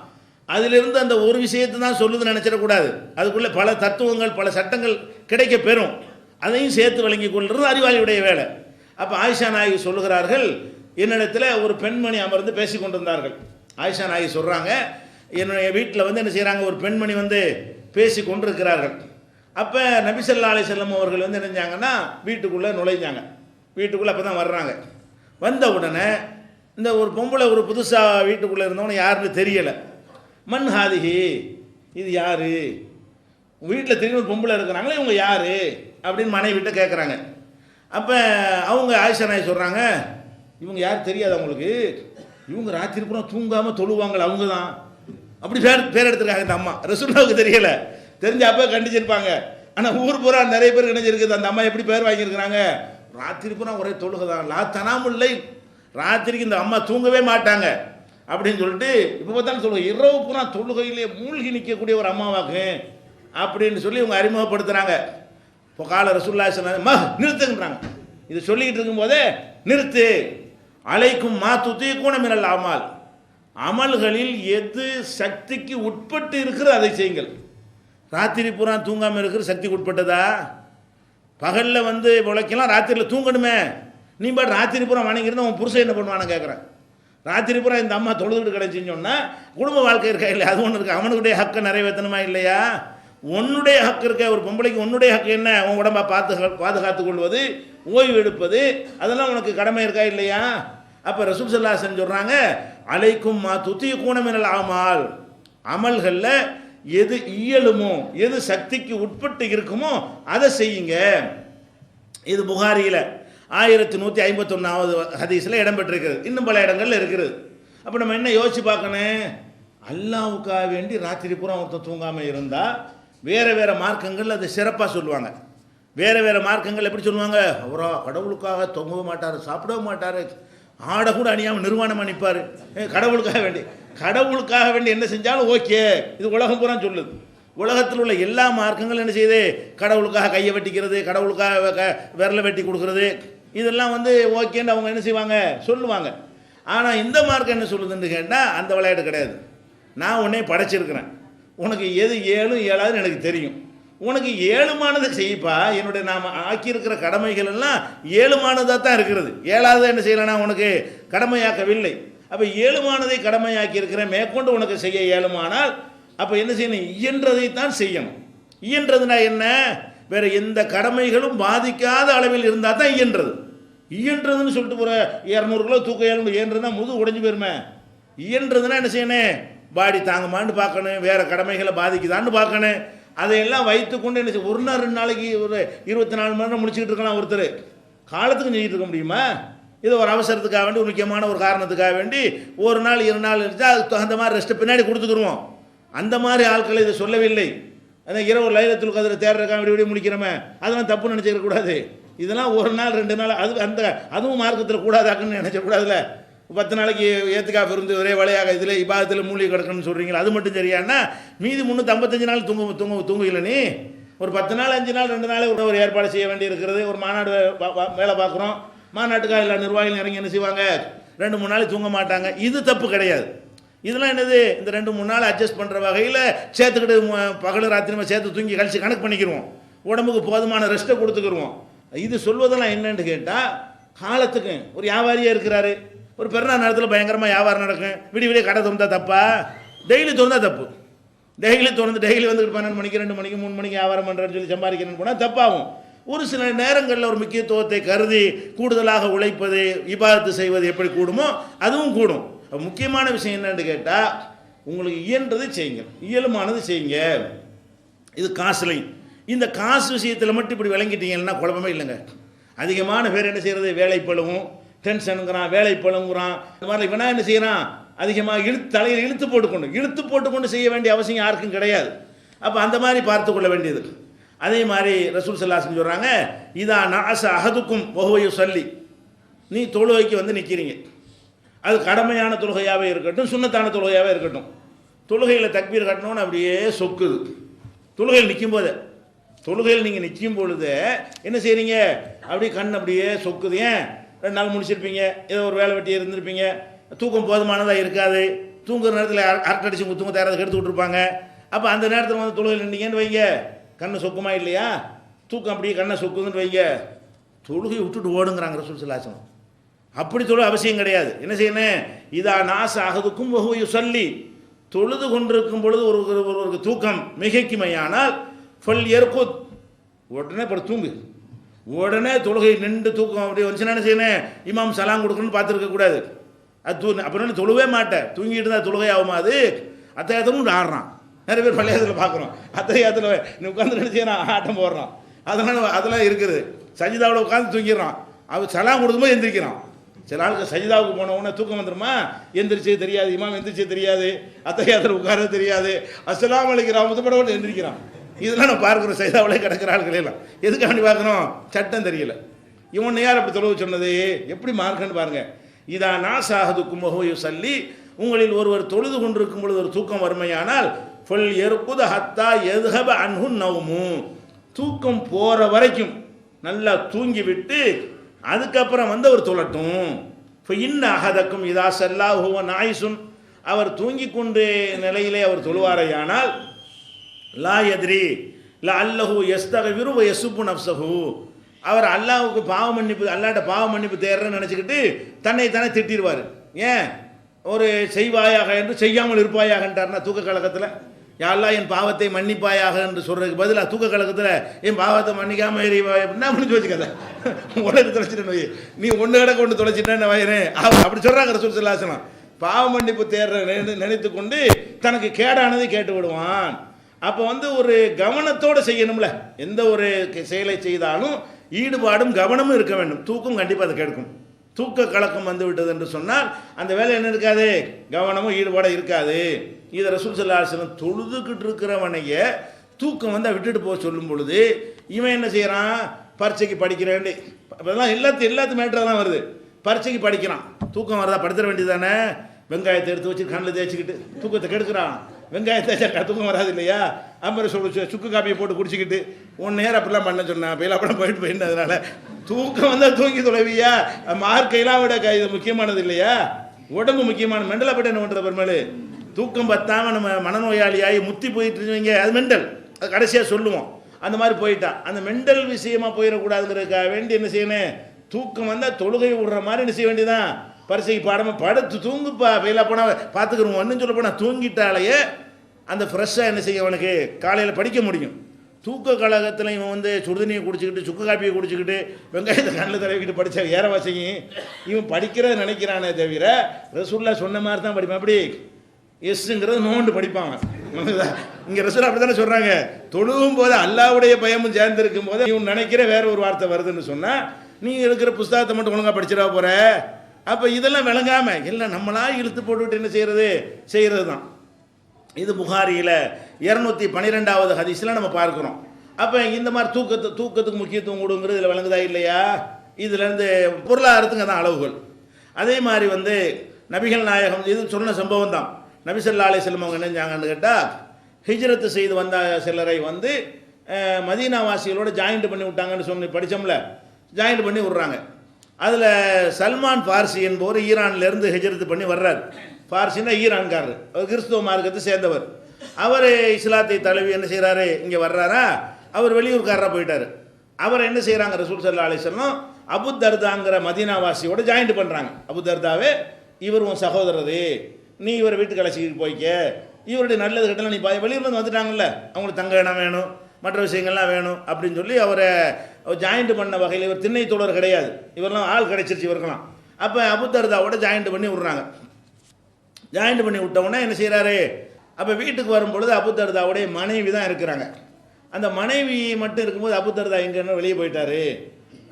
அதிலிருந்து அந்த ஒரு விஷயத்தை தான் சொல்லுதுன்னு நினச்சிடக்கூடாது. அதுக்குள்ளே பல தத்துவங்கள், பல சட்டங்கள் கிடைக்க பெறும். அதையும் சேர்த்து வழங்கி கொள்வது அறிவாளியுடைய வேலை. அப்போ ஆயிஷா நாயகி சொல்லுகிறார்கள், என்னிடத்தில் ஒரு பெண்மணி அமர்ந்து பேசி கொண்டிருந்தார்கள். ஆயிஷா நாயகி சொல்கிறாங்க, என்னுடைய வீட்டில் வந்து என்ன செய்கிறாங்க, ஒரு பெண்மணி வந்து பேசி கொண்டிருக்கிறார்கள். அப்போ நபி ஸல்லல்லாஹு அலைஹி வஸல்லம் அவர்கள் வந்து என்ன செஞ்சாங்கன்னா வீட்டுக்குள்ளே நுழைஞ்சாங்க. வீட்டுக்குள்ளே அப்போ தான் வர்றாங்க. வந்த உடனே இந்த ஒரு பொம்பளை ஒரு புதுசாக வீட்டுக்குள்ளே இருந்தவங்க யாருன்னு தெரியலை. மன் ஹாதிஹி, இது யார், வீட்டில் திடீர்னு ஒரு பொம்பளை இருக்கிறாங்களே இவங்க யார் அப்படின்னு மனைவிட்ட கேட்குறாங்க. அப்போ அவங்க ஆயிஷா நாயகி சொல்கிறாங்க, இவங்க யார் தெரியாது அவங்களுக்கு, இவங்க ராத்திரி பூரா தூங்காமல் தொழுவாங்களே அவங்க தான், அப்படி பேர் எடுத்துருக்காங்க. இந்த அம்மா ரசூலுல்லாஹ்வுக்கு தெரியலை, தெரிஞ்ச அப்போ கண்டிச்சிருப்பாங்க. ஆனால் ஊர் பூரா நிறைய பேர் நினைச்சிருக்குது அந்த அம்மா எப்படி பேர் வாங்கியிருக்கிறாங்க, ராத்திரி பூரா ஒரே தொழுகை தான், லா தனாமுல்லை, ராத்திரிக்கு இந்த அம்மா தூங்கவே மாட்டாங்க அப்படின்னு சொல்லிட்டு இப்போ பார்த்தாலும் சொல்லுங்க, இரவு பூரா தொழுகையிலே மூழ்கி நிற்கக்கூடிய ஒரு அம்மாவாக்கு அப்படின்னு சொல்லி இவங்க அறிமுகப்படுத்துகிறாங்க. இப்போ கால ரசூலுல்லாஹி ஸல்லல்லாஹு அலைஹி வஸல்லம் நிறுத்துங்கிறாங்க. இது சொல்லிக்கிட்டு இருக்கும்போதே நிறுத்து, அலைக்கும் மா துதீகூன மினல் அமால், அமல்களில் எது சக்திக்கு உட்பட்டு இருக்கிற அதை செய்யுங்கள். ராத்திரி பூரா தூங்காமல் இருக்கிற சக்திக்கு உட்பட்டதா? பகலில் வந்து உழைக்கலாம், ராத்திரியில் தூங்கணுமே. நீ பாட்டு ராத்திரி பூரா வணங்கியிருந்தா உன் புருஷன் என்ன பண்ணுவான்னு கேட்குறேன். ராத்திரி பூரா இந்த அம்மா தொழுதுகிட்டு கிடச்சின்னு சொன்னால் குடும்ப வாழ்க்கை இருக்கா இல்லையா, அது ஒன்று இருக்குது. அவனுடைய ஹக்கை நிறைவேற்றணுமா இல்லையா? உன்னுடைய ஹக்கு இருக்க, ஒரு பொம்பளைக்கு உன்னுடைய ஹக்கு என்ன, உன் உடம்பை பாதுகாத்து கொள்வது, ஓய்வு எடுப்பது, அதெல்லாம் உனக்கு கடமை இருக்கா இல்லையா? அப்போ ரசூல் ஸல்லல்லாஹு அலைஹி வஸல்லம் சொல்கிறாங்க, அலைக்கும் மா துதீகூன மினல் அமால், அமல்களில் எது இயலுமோ, எது சக்திக்கு உட்பட்டு இருக்குமோ அதை செய்யுங்க. இது புகாரியில் 1151வது ஹதீஸில் இடம்பெற்றிருக்கிறது. இன்னும் பல இடங்கள்ல இருக்கிறது. அப்போ நம்ம என்ன யோசிச்சு பார்க்கணும், அல்லாஹ்வுக்காக வேண்டி ராத்திரி பூரா ஒருத்தர் தூங்காமல் இருந்தால் வேறு மார்க்கங்கள் அதை சிறப்பாக சொல்லுவாங்க. வேறு மார்க்கங்கள் எப்படி சொல்லுவாங்க, அவரா கடவுளுக்காக தொங்கவே மாட்டார், சாப்பிடவே மாட்டார், ஆடை கூட அணியாமல் நிர்வாணமாக நிற்பார், கடவுளுக்காக வேண்டி என்ன செஞ்சாலும் ஓகே. இது உலகம் பூரா சொல்லுது. உலகத்தில் உள்ள எல்லா மார்க்கங்களும் என்ன செய்யுது, கடவுளுக்காக கையை வெட்டிக்கிறது, கடவுளுக்காக விரலை வெட்டி கொடுக்கறது, இதெல்லாம் வந்து ஓகேன்னு அவங்க என்ன செய்வாங்க, சொல்லுவாங்க. ஆனால் இந்த மார்க்கம் என்ன சொல்லுதுன்னு கேட்டால் அந்த விளையாட்டு கிடையாது. நான் உன்னை படைச்சிருக்கிறேன், உனக்கு எது ஏழும் ஏழாதுன்னு எனக்கு தெரியும், உனக்கு ஏழுமானதை செய்யப்பா, என்னுடைய நாம் ஆக்கியிருக்கிற கடமைகள் எல்லாம் ஏழுமானதாக தான் இருக்கிறது, ஏழாவது என்ன செய்யலைன்னா உனக்கு கடமையாக்கவில்லை. அப்போ ஏழுமானதை கடமையாக்கி இருக்கிறேன், மேற்கொண்டு உனக்கு செய்ய ஏழுமானால் அப்போ என்ன செய்யணும், இயன்றதைத்தான் செய்யணும். இயன்றதுனா என்ன, வேறு எந்த கடமைகளும் பாதிக்காத அளவில் இருந்தால் தான் இயன்றது. இயன்றதுன்னு சொல்லிட்டு போகிற 200 கிலோ தூக்க இயன்றதுனா முது உடைஞ்சு போயிருமே. இயன்றதுன்னா என்ன செய்யணும், பாடி தாங்குமான்னு பார்க்கணும், வேறு கடமைகளை பாதிக்குதான்னு பார்க்கணும். அதையெல்லாம் வைத்துக்கொண்டு என்ன செய்ய, ஒரு நாள் 2 நாளைக்கு ஒரு 24 மணி நேரம் முடிச்சுக்கிட்டு இருக்கலாம். ஒருத்தர் காலத்துக்கும் செஞ்சுட்டு இருக்க முடியுமா? இது ஒரு அவசரத்துக்காக வேண்டி, ஒரு முக்கியமான ஒரு காரணத்துக்காக வேண்டி ஒரு நாள் 2 நாள் இருந்துச்சா அதுக்கு தகுந்த மாதிரி ரெஸ்ட்டு பின்னாடி கொடுத்துக்குருவோம். அந்த மாதிரி ஆட்களை இதை சொல்லவில்லை. அந்த இரவு லைலத்துல் கத்ர் தேடுறதுக்காக விடிய விடிய முடிக்கிறோமே, அதெல்லாம் தப்பு நினச்சிக்கக்கூடாது. இதெல்லாம் ஒரு நாள் 2 நாள் அதுவும் மார்க்கத்தில் கூடாதாக்குன்னு நினச்சக்கூடாதுல்ல. 10 நாளைக்கு ஏத்துக்காக இருந்து ஒரே வேலையாக இதில் இபாதத்தில் மூலிகை கிடக்கணும்னு சொல்கிறீங்களா, அது மட்டும் சரியானா மீதி 355 நாள் தூங்கல நீ? ஒரு 10 நாள் 5 நாள் 2 நாள் ஒரு ஏற்பாடு செய்ய வேண்டி இருக்கிறது. ஒரு மாநாடு வேலை பார்க்குறோம், மாநாட்டுக்காக எல்லா நிர்வாகிகள் இறங்கி என்ன செய்வாங்க, 2-3 நாள் தூங்க மாட்டாங்க. இது தப்பு கிடையாது. இதெல்லாம் என்னது, இந்த 2-3 நாள் அட்ஜஸ்ட் பண்ணுற வகையில் சேர்த்துக்கிட்டு பகல் ராத்திரி சேர்த்து தூங்கி கழிச்சு கணக்கு பண்ணிக்கிடுவோம், உடம்புக்கு போதுமான ரெஸ்ட்டை கொடுத்துக்கிடுவோம். இது சொல்வதெல்லாம் என்னன்னு கேட்டால், காலத்துக்கு ஒரு வியாபாரியாக இருக்கிறாரு, ஒரு பெருநாள் நேரத்தில் பயங்கரமாக வியாபாரம் நடக்கும், விடிய கடை திறந்தா தப்பா? டெய்லி திறந்தா தப்பு. டெய்லி வந்துட்டு 12 மணிக்கு 2 மணிக்கு 3 மணிக்கு வியாபாரம் பண்ணுறேன்னு சொல்லி சம்பாதிக்கிறேன்னு போனால் தப்பாகும். ஒரு சில நேரங்களில் ஒரு முக்கியத்துவத்தை கருதி கூடுதலாக உழைப்பது, இபாதத்து செய்வது எப்படி கூடுமோ அதுவும் கூடும். முக்கியமான விஷயம் என்னன்னு கேட்டால், உங்களுக்கு இயன்றதை செய்யுங்க, இயலுமானது செய்யுங்க. இது காசுலை. இந்த காசு விஷயத்தில் மட்டும் இப்படி விளங்கிட்டீங்கன்னா குழப்பமே இல்லைங்க. அதிகமான பேர் என்ன செய்கிறது, வேலைப்பழுவும் டென்ஷனுங்கிறான், வேலைப்பழுங்கிறான். இந்த மாதிரி இவனா என்ன செய்கிறான், அதிகமாக தலையில் இழுத்து போட்டுக்கொண்டு செய்ய வேண்டிய அவசியம் யாருக்கும் கிடையாது. அப்போ அந்த மாதிரி பார்த்து கொள்ள வேண்டியது. அதே மாதிரி ரசூல் ஸல்லல்லாஹு அலைஹி வஸல்லம் சொல்கிறாங்க, இதா நாச அஹதுக்கும் வஹுவ யுஸல்லி, நீ தொழுகைக்கு வந்து நிற்கிறீங்க, அது கடமையான தொழுகையாகவே இருக்கட்டும், சுன்னத்தான தொழுகையாகவே இருக்கட்டும், தொழுகையில் தக்பீர் கட்டணும்னு அப்படியே சொக்குது. தொழுகையில் நீங்கள் நிற்கும் பொழுது என்ன செய்கிறீங்க, அப்படியே கண் அப்படியே சொக்குது. ஏன், 2 நாள் முடிச்சிருப்பீங்க, ஏதோ ஒரு வேலை வெட்டி இருந்திருப்பீங்க, தூக்கம் போதுமானதாக இருக்காது, தூங்குற நேரத்தில் அரட்டடிச்சு தூங்க தயாராக எடுத்து விட்டுருப்பாங்க. அப்போ அந்த நேரத்தில் வந்து தொழுகையில் நின்றீங்கன்னு வைங்க, கண்ணை சொக்குமா இல்லையா, தூக்கம் அப்படியே கண்ணை சொக்குதுன்னு வைங்க, தொழுகை விட்டுட்டு ஓடுங்கிறாங்க ரசூல் ஸல்லல்லாஹு அலைஹி வஸல்லம். அப்படி தொழு அவசியம் கிடையாது. என்ன செய்யணும், இதா நாச அஹதுக்கும் வஹுவ யுஸல்லி, தொழுது கொண்டிருக்கும் பொழுது ஒரு தூக்கம் மிகைக்குமையானால் ஃபல் யர்குத், உடனே படுத்து தூங்கு. உடனே தொழுகை நின்று தூக்கம் அப்படி வந்துச்சுன்னா என்ன செய்யணும், இமாம் சலாம் கொடுக்கணும்னு பார்த்துருக்க கூடாது. அது அப்புறம் தொழுவே மாட்டேன், தூங்கிட்டு தான் தொழுகை ஆகுமா? அது அத்தையாத்தமும் ஆடுறான். நிறைய பேர் பள்ளியாத்தில் பார்க்குறோம், அத்தையாத்தில் நீ உட்காந்து என்ன செய்யறான், ஆட்டம் போடுறான். அதெல்லாம் இருக்குது. சஜிதாவில் உட்காந்து தூங்கிடுறான், அவர் சலாம் கொடுக்கும்போது எந்திரிக்கிறான். சில ஆளுக்கு சஜிதாவுக்கு போனவுடனே தூக்கம் வந்துடுமா, எந்திரிச்சே தெரியாது, இமாம் எந்திரிச்சே தெரியாது, அத்தையாத்தில் உட்கார தெரியாது, அஸ்ஸலாமு அலைக்கும் ரஹ்மத்துல்லாஹி எந்திரிக்கிறான். இதெல்லாம் நான் பார்க்குறோம், சஜிதாவிலே கிடக்கிற ஆளுகளெல்லாம். எதுக்காண்டி பார்க்குறோம், சட்டம் தெரியல. இவன் யார் அப்படி தொழுவு சொன்னது, எப்படி மார்க்கன்னு பாருங்க. இதா நாசாஹதுக்கும் வஹுவ யுஸல்லி, உங்களில் ஒருவர் தொழுது கொண்டிருக்கும் பொழுது ஒரு தூக்கம் வறுமையானால் ஃபல் யர்குத் ஹத்தா யذهب عنه النوم, தூக்கம் போகிற வரைக்கும் நல்லா தூங்கி விட்டு அதுக்கப்புறம் வந்து அவர் தொழட்டும். இன்ன அஹதக்கும் இதா ஸல்லா ஹுவ நாயிசுன், அவர் தூங்கி கொண்டு நிலையிலே அவர் தொழுவாரையானால் லா யத்ரி லஅல்லஹு யஸ்தக்ஃபிரு வ யஸுப்பு நஃப்ஸஹு, அவர் அல்லாஹ்வுக்கு பாவ மன்னிப்பு, அல்லாஹ்ட்ட பாவ மன்னிப்பு தேடுறேன்னு நினச்சிக்கிட்டு தன்னை திட்டிடுவார். ஏன், ஒரு செய்வாயாக என்று செய்யாமல் இருப்பாயாகன்றார்னா தூக்க கலக்கத்தில், யாரெல்லாம் என் பாவத்தை மன்னிப்பாயாக என்று சொல்கிறதுக்கு பதிலாக தூக்க கலக்கத்தில் என் பாவத்தை மன்னிக்காமல் எறிவாய் அப்படின்னா முடிஞ்சு வச்சுக்கத, உடனே தொலைச்சிட்டேன்னு நீ ஒன்று கிடக்க ஒன்று தொலைச்சிட்டேன்னு வயிறு அப்படி சொல்கிறாங்க ரசூல் ஸல்லல்லாஹு அலைஹி வஸல்லம். பாவ மன்னிப்பு தேடுற நினைத்து கொண்டு தனக்கு கேடானதை கேட்டு விடுவான். அப்போ வந்து ஒரு கவனத்தோடு செய்யணும்ல, எந்த ஒரு செயலை செய்தாலும் ஈடுபாடும் கவனமும் இருக்க வேண்டும். தூக்கம் கண்டிப்பாக அதை கெடுக்கும். தூக்க கலக்கம் வந்து விட்டது என்று சொன்னால் அந்த வேலை என்ன இருக்காது, கவனமும் ஈடுபாடும் இருக்காது. இதை ரசூல் ஸல்லல்லாஹு அலைஹி வஸல்லம் தொழுதுகிட்டு இருக்கிறவனைய தூக்கம் வந்து விட்டுட்டு போக சொல்லும் பொழுது இவன் என்ன செய்கிறான், பரீட்சைக்கு படிக்கிறேன், இப்போதான் எல்லாத்து மேட்டர் தான் வருது. பரீட்சைக்கு படிக்கிறான், தூக்கம் வரதா, படுத்துட வேண்டியது தானே, வெங்காயத்தை எடுத்து வச்சு கண்ணில் தேய்ச்சிக்கிட்டு தூக்கத்தை கெடுக்கிறான். வெங்காயத்தை தேய்ச்சா தூக்கம் வராது இல்லையா? அப்புறம் சுக்கு காப்பியை போட்டு குடிச்சிக்கிட்டு 1 நேரம் அப்படிலாம் பண்ண சொன்னேன். அப்பெல்லாம் அப்படிலாம் போயிட்டு போயிருந்ததுனால தூக்கம் வந்தால் தூங்கி தொலைவியா? மார்க்கையெல்லாம் விட இது முக்கியமானது இல்லையா? உடம்பு முக்கியமான. மெண்டலாக போய்ட்டு என்ன பண்ணுற பெருமாள்? தூக்கம் பத்தாமல் நம்ம மனநோயாளியாகி முத்தி போயிட்டு இருந்தீங்க, அது மெண்டல். அது கடைசியாக சொல்லுவோம். அந்த மாதிரி போயிட்டான். அந்த மெண்டல் விஷயமாக போயிடக்கூடாதுங்கிறதுக்காக வேண்டி என்ன செய்யணும்? தூக்கம் வந்தால் தொழுகை விடுற மாதிரி என்ன செய்ய வேண்டியதான்? பரிசைக்கு பாடாமல் படுத்து தூங்குப்பா, ஃபெயிலாக போனால் பார்த்துக்கிறோம். ஒன்றும் சொல்ல போனால் தூங்கிட்டாலேயே அந்த ஃப்ரெஷ்ஷாக என்ன செய்ய அவனுக்கு காலையில் படிக்க முடியும். தூக்க கழகத்தில் இவன் வந்து சுடுதண்ணியை குடிச்சிக்கிட்டு சுக்கு காப்பியை குடிச்சிக்கிட்டு வெங்காயத்தை கண்ணில் தடவிக்கிட்டு படித்தா ஏற வாசிங்க. இவன் படிக்கிறத நினைக்கிறானே தவிர ரசூல்லா சொன்ன மாதிரி தான் படிப்பான். அப்படி எஸ்ங்கிறது நோண்டு படிப்பாங்க. இங்கே ரசூல் அப்படி தானே சொல்கிறாங்க. தொழுவும் போது அல்லாவுடைய பயமும் சேர்ந்துருக்கும் போது இவன் நினைக்கிற வேற ஒரு வார்த்தை வருதுன்னு சொன்னால் நீ இருக்கிற புஸ்தகத்தை மட்டும் ஒழுங்காக படிச்சிடா போகிற. அப்போ இதெல்லாம் விளங்காமல் எல்லாம் நம்மளா இழுத்து போட்டுவிட்டு என்ன செய்கிறது தான். இது புகாரியில் 212வது ஹதீஸில் நம்ம பார்க்குறோம். அப்போ இந்த மாதிரி தூக்கத்துக்கு முக்கியத்துவம் கொடுங்கிறது இதில் விளங்குதா இல்லையா? இதுலேருந்து பொருளாதாரத்துக்கு தான் அளவுகள். அதே மாதிரி வந்து நபிகள் நாயகம் இது சொன்ன சம்பவம் தான். நபி ஸல்லல்லாஹு அலைஹி வஸல்லம் அவங்க நினைஞ்சாங்கன்னு கேட்டால், ஹிஜ்ரத்து செய்து வந்த சிலரை வந்து மதீனாவாசிகளோட ஜாயிண்ட் பண்ணி விட்டாங்கன்னு சொல்லி படித்தோம்ல, ஜாயிண்ட் பண்ணி விட்றாங்க. அதில் சல்மான் ஃபார்சி என்பவர் ஈரான்லேருந்து ஹிஜ்ரத்து பண்ணி வர்றார். ஃபார்சின்னா ஈரான்காரர், அவர் கிறிஸ்துவ மார்க்கத்தை சேர்ந்தவர். அவர் இஸ்லாத்தை தழுவி என்ன செய்கிறாரு, இங்கே வர்றாரா, அவர் வெளியூர்காரராக போயிட்டார். அவர் என்ன செய்கிறாங்க, ரசூல் ஸல்லல்லாஹு அலைஹி வஸல்லம் அபு தர்தாங்கிற மதீனாவாசியோட ஜாயிண்ட் பண்ணுறாங்க. அபு தர்தாவே, இவர் உன் சகோதரரு, நீ இவரை வீட்டுக்கு அழைச்சிக்கிட்டு போய்க்க, இவருடைய நல்லது கட்டலாம் நீ வெளியூர்லேருந்து வந்துட்டாங்கல்ல, அவங்களுக்கு தங்க இடம் வேணும், மற்ற விஷயங்கள்லாம் வேணும் அப்படின்னு சொல்லி அவரை ஜாயிண்ட் பண்ண வகையில். இவர் திண்ணை தோழர் கிடையாது, இவரெல்லாம் ஆள் கிடைச்சிருச்சு இவருக்கெல்லாம். அப்போ அபு தர்தாவோட ஜாயிண்ட் பண்ணி விட்றாங்க. ஜாயிண்ட் பண்ணி விட்டவுடனே என்ன செய்கிறாரு, அப்போ வீட்டுக்கு வரும்பொழுது அபு தர்தாவுடைய மனைவி தான் இருக்கிறாங்க. அந்த மனைவி மட்டும் இருக்கும்போது அபு தர்தா எங்கன்னு வெளியே போயிட்டாரு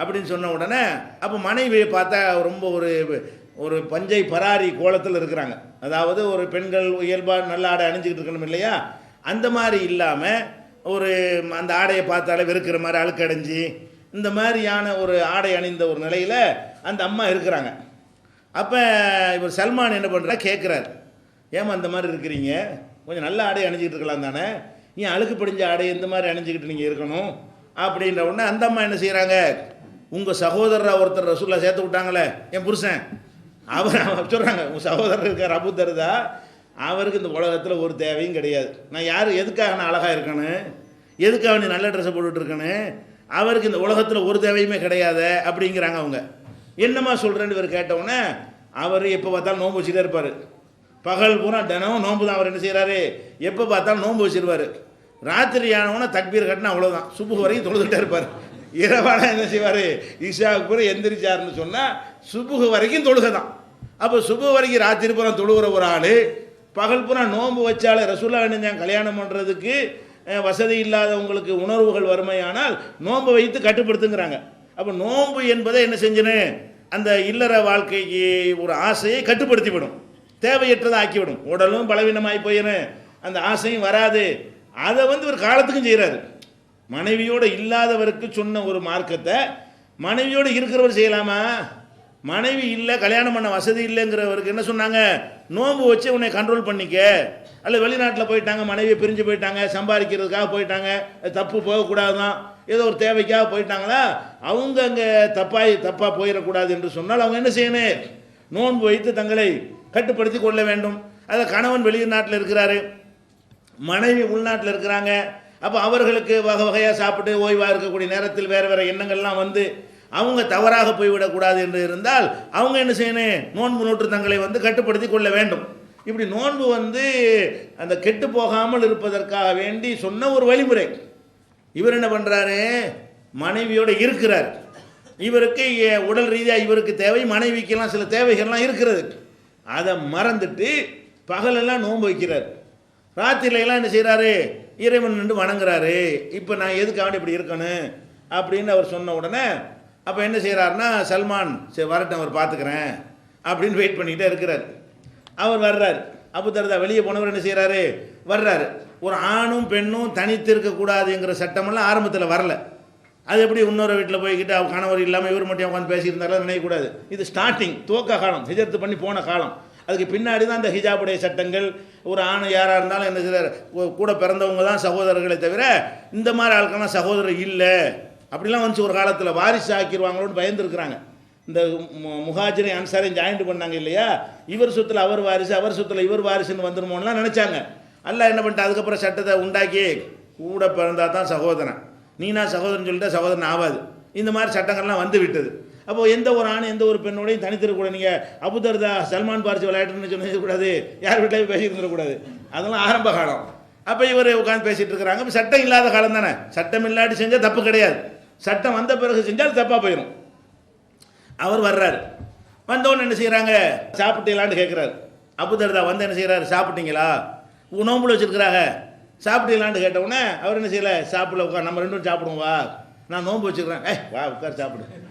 அப்படின்னு சொன்ன உடனே, அப்போ மனைவியை பார்த்தா ரொம்ப ஒரு பஞ்சை பராரி கோலத்தில் இருக்கிறாங்க. அதாவது ஒரு பெண்கள் இயல்பாக நல்ல ஆடை அணிஞ்சிக்கிட்டு இருக்கணும் இல்லையா, அந்த மாதிரி இல்லாமல் ஒரு அந்த ஆடையை பார்த்தாலே வெறுக்கிற மாதிரி அழுக்கடைஞ்சி இந்த மாதிரியான ஒரு ஆடை அணிந்த ஒரு நிலையில் அந்த அம்மா இருக்கிறாங்க. அப்போ இவர் சல்மான் என்ன பண்ணுறா கேட்குறாரு, ஏமா அந்த மாதிரி இருக்கிறீங்க, கொஞ்சம் நல்ல ஆடை அணிஞ்சிக்கிட்டு இருக்கலாம் தானே, ஏன் அழுக்கு படிஞ்ச ஆடை இந்த மாதிரி அணிஞ்சிக்கிட்டு நீங்கள் இருக்கணும் அப்படின்ற உடனே அந்த அம்மா என்ன செய்கிறாங்க, உங்கள் சகோதரராக ஒருத்தர் ரசூல்லா சேர்த்து விட்டாங்களே என் புருஷன், அவர் சொல்கிறாங்க, உங்கள் சகோதரர் இருக்கார் அபு தர்தா, அவருக்கு இந்த உலகத்தில் ஒரு தேவையும் கிடையாது. நான் யார் எதுக்காக நான் அழகாக இருக்கணும், எதுக்காக நீ நல்ல ட்ரெஸ்ஸை போட்டுட்டு இருக்கணும், அவருக்கு இந்த உலகத்தில் ஒரு தேவையுமே கிடையாது அப்படிங்கிறாங்க அவங்க. என்னம்மா சொல்கிறேன்னு இவர் கேட்டவுடனே, அவர் எப்போ பார்த்தாலும் நோன்பு வச்சுட்டே இருப்பார். பகல் பூரா தினமும் நோன்பு தான். அவர் என்ன செய்கிறாரு, எப்போ பார்த்தாலும் நோன்பு வச்சுருவார். ராத்திரி ஆனவுடனே தக்பீர் கட்டினா அவ்வளோதான், சுபு வரைக்கும் தொழுதுகிட்டே இருப்பார். இரவான என்ன செய்வார், இஷாவுக்கு பூரா எந்திரிச்சாருன்னு சொன்னால் சுபுகு வரைக்கும் தொழுகை தான். அப்போ சுபு வரைக்கும் ராத்திரி பூரா தொழுகிற ஒரு ஆள் பகல் பூரா நோன்பு வச்சாலே ரசூல்லா நினைஞ்சாங்க கல்யாணம் பண்ணுறதுக்கு வசதி இல்லாதவங்களுக்கு உணர்வுகள் வறுமையானால் நோன்பு வைத்து கட்டுப்படுத்துங்கிறாங்க. அப்போ நோன்பு என்பதை என்ன செஞ்சுன்னு அந்த இல்லற வாழ்க்கைக்கு ஒரு ஆசையை கட்டுப்படுத்திவிடும், தேவையற்றதை ஆக்கிவிடும். உடலும் பலவீனமாகி போயிடும், அந்த ஆசையும் வராது. அதை வந்து ஒரு காலத்துக்கும் செய்கிறாரு. மனைவியோடு இல்லாதவருக்கு சொன்ன ஒரு மார்க்கத்தை மனைவியோடு இருக்கிறவர் செய்யலாமா? மனைவி இல்லை, கல்யாணம் பண்ண வசதி இல்லைங்கிறவருக்கு என்ன சொன்னாங்க, நோன்பு வச்சு உன்னை கண்ட்ரோல் பண்ணிக்க. அல்ல வெளிநாட்டில் போயிட்டாங்க, மனைவியை பிரிஞ்சு போயிட்டாங்க, சம்பாதிக்கிறதுக்காக போயிட்டாங்க, தப்பு போகக்கூடாது தான், ஏதோ ஒரு தேவைக்காக போயிட்டாங்களா, அவங்க அங்கே தப்பாக போயிடக்கூடாது என்று சொன்னால் அவங்க என்ன செய்யணும், நோன்பு வைத்து தங்களை கட்டுப்படுத்தி கொள்ள வேண்டும். அதை கணவன் வெளிநாட்டில் இருக்கிறாரு, மனைவி உள்நாட்டில் இருக்கிறாங்க. அப்போ அவர்களுக்கு வகை வகையாக சாப்பிட்டு ஓய்வாக இருக்கக்கூடிய நேரத்தில் வேறு வேறு எண்ணங்கள்லாம் வந்து அவங்க தவறாக போய்விடக்கூடாது என்று இருந்தால் அவங்க என்ன செய்யணும், நோன்பு நோற்று தங்களை வந்து கட்டுப்படுத்தி கொள்ள வேண்டும். இப்படி நோன்பு வந்து அந்த கெட்டு போகாமல் இருப்பதற்காக வேண்டி சொன்ன ஒரு வழிமுறை. இவர் என்ன பண்ணுறாரு, மனைவியோடு இருக்கிறார். இவருக்கு உடல் ரீதியாக இவருக்கு தேவை, மனைவிக்கெல்லாம் சில தேவைகள்லாம் இருக்கிறது. அதை மறந்துட்டு பகலெல்லாம் நோன்பு வைக்கிறார். ராத்திரிலாம் என்ன செய்கிறாரு, இறைவன் நின்று வணங்குறாரு. இப்போ நான் எதுக்காக இப்படி இருக்கணும் அப்படின்னு அவர் சொன்ன உடனே அப்போ என்ன செய்கிறாருன்னா, சல்மான் சரி வரட்டும் அவர் பார்த்துக்கிறேன் அப்படின்னு வெயிட் பண்ணிக்கிட்டே இருக்கிறார். அவர் வர்றார். அபு தர்தா வெளியே போனவர் என்ன செய்கிறாரு, வர்றாரு. ஒரு ஆணும் பெண்ணும் தனித்து இருக்கக்கூடாதுங்கிற சட்டமெல்லாம் ஆரம்பத்தில் வரல. அது எப்படி இன்னொரு வீட்டில் போய்கிட்டு அவர் கணவர் இல்லாமல் இவர் மட்டும் உட்காந்து பேசியிருந்தாலும் நினைக்கக்கூடாது. இது ஸ்டார்டிங் துவக்க காலம், ஹிஜ்ரத் பண்ணி போன காலம். அதுக்கு பின்னாடி தான் அந்த ஹிஜாபுடைய சட்டங்கள். ஒரு ஆண் யாராக இருந்தாலும் என்ன சிலர் கூட பிறந்தவங்க தான் சகோதரர்களை தவிர இந்த மாதிரி ஆட்கள்லாம் சகோதரர் இல்லை அப்படிலாம் வந்துச்சு. ஒரு காலத்தில் வாரிசு ஆக்கிடுவாங்களோன்னு பயந்துருக்குறாங்க. இந்த முஹாஜிரை அன்சாரையும் ஜாயிண்ட் பண்ணாங்க இல்லையா, இவர் சொத்தில் அவர் வாரிசு, அவர் சொத்தில் இவர் வாரிசுன்னு வந்துருமோலாம் நினச்சாங்க. அல்லாஹ் என்ன பண்ணிட்டு அதுக்கப்புறம் சட்டத்தை உண்டாக்கி கூட பிறந்தா தான் சகோதரன், நீனா சகோதரன் சொல்லிட்டா சகோதரன் ஆகாது. இந்த மாதிரி சட்டங்கள்லாம் வந்து விட்டது. அப்போது எந்த ஒரு ஆண் எந்த ஒரு பெண்ணோடையும் தனித்திருக்கக்கூடாது. நீங்கள் அபுதர்தா சல்மான் பார்சி விளையாட்டுன்னு சொல்லக்கூடாது, யார் வீட்டிலையும் பேசிட்டு இருந்துடக்கூடாது. அதெல்லாம் ஆரம்ப காலம். அப்போ இவர் உட்காந்து பேசிகிட்டு இருக்கிறாங்க. இப்போ சட்டம் இல்லாத காலம் தானே, சட்டம் இல்லாட்டி செஞ்சால் தப்பு கிடையாது, சட்டம் வந்த பிறகு செஞ்சால் தப்பாக போயிடும். அவர் வர்றாரு, வந்தவொன்னு என்ன செய்கிறாங்க, சாப்பிட்டீங்களான்னு கேட்குறாரு. அபுதர்தா வந்து என்ன செய்கிறாரு, சாப்பிட்டீங்களா, நோம்புல வச்சுருக்கிறாங்க, சாப்பிட்டீங்களான்னு கேட்டவுடனே அவர் என்ன செய்யலை, சாப்பிடல, உட்கார், நம்ம ரெண்டும் சாப்பிடுவோம் வா, நான் நோம்பு வச்சுருக்கிறேன், வா உட்கார் சாப்பிடு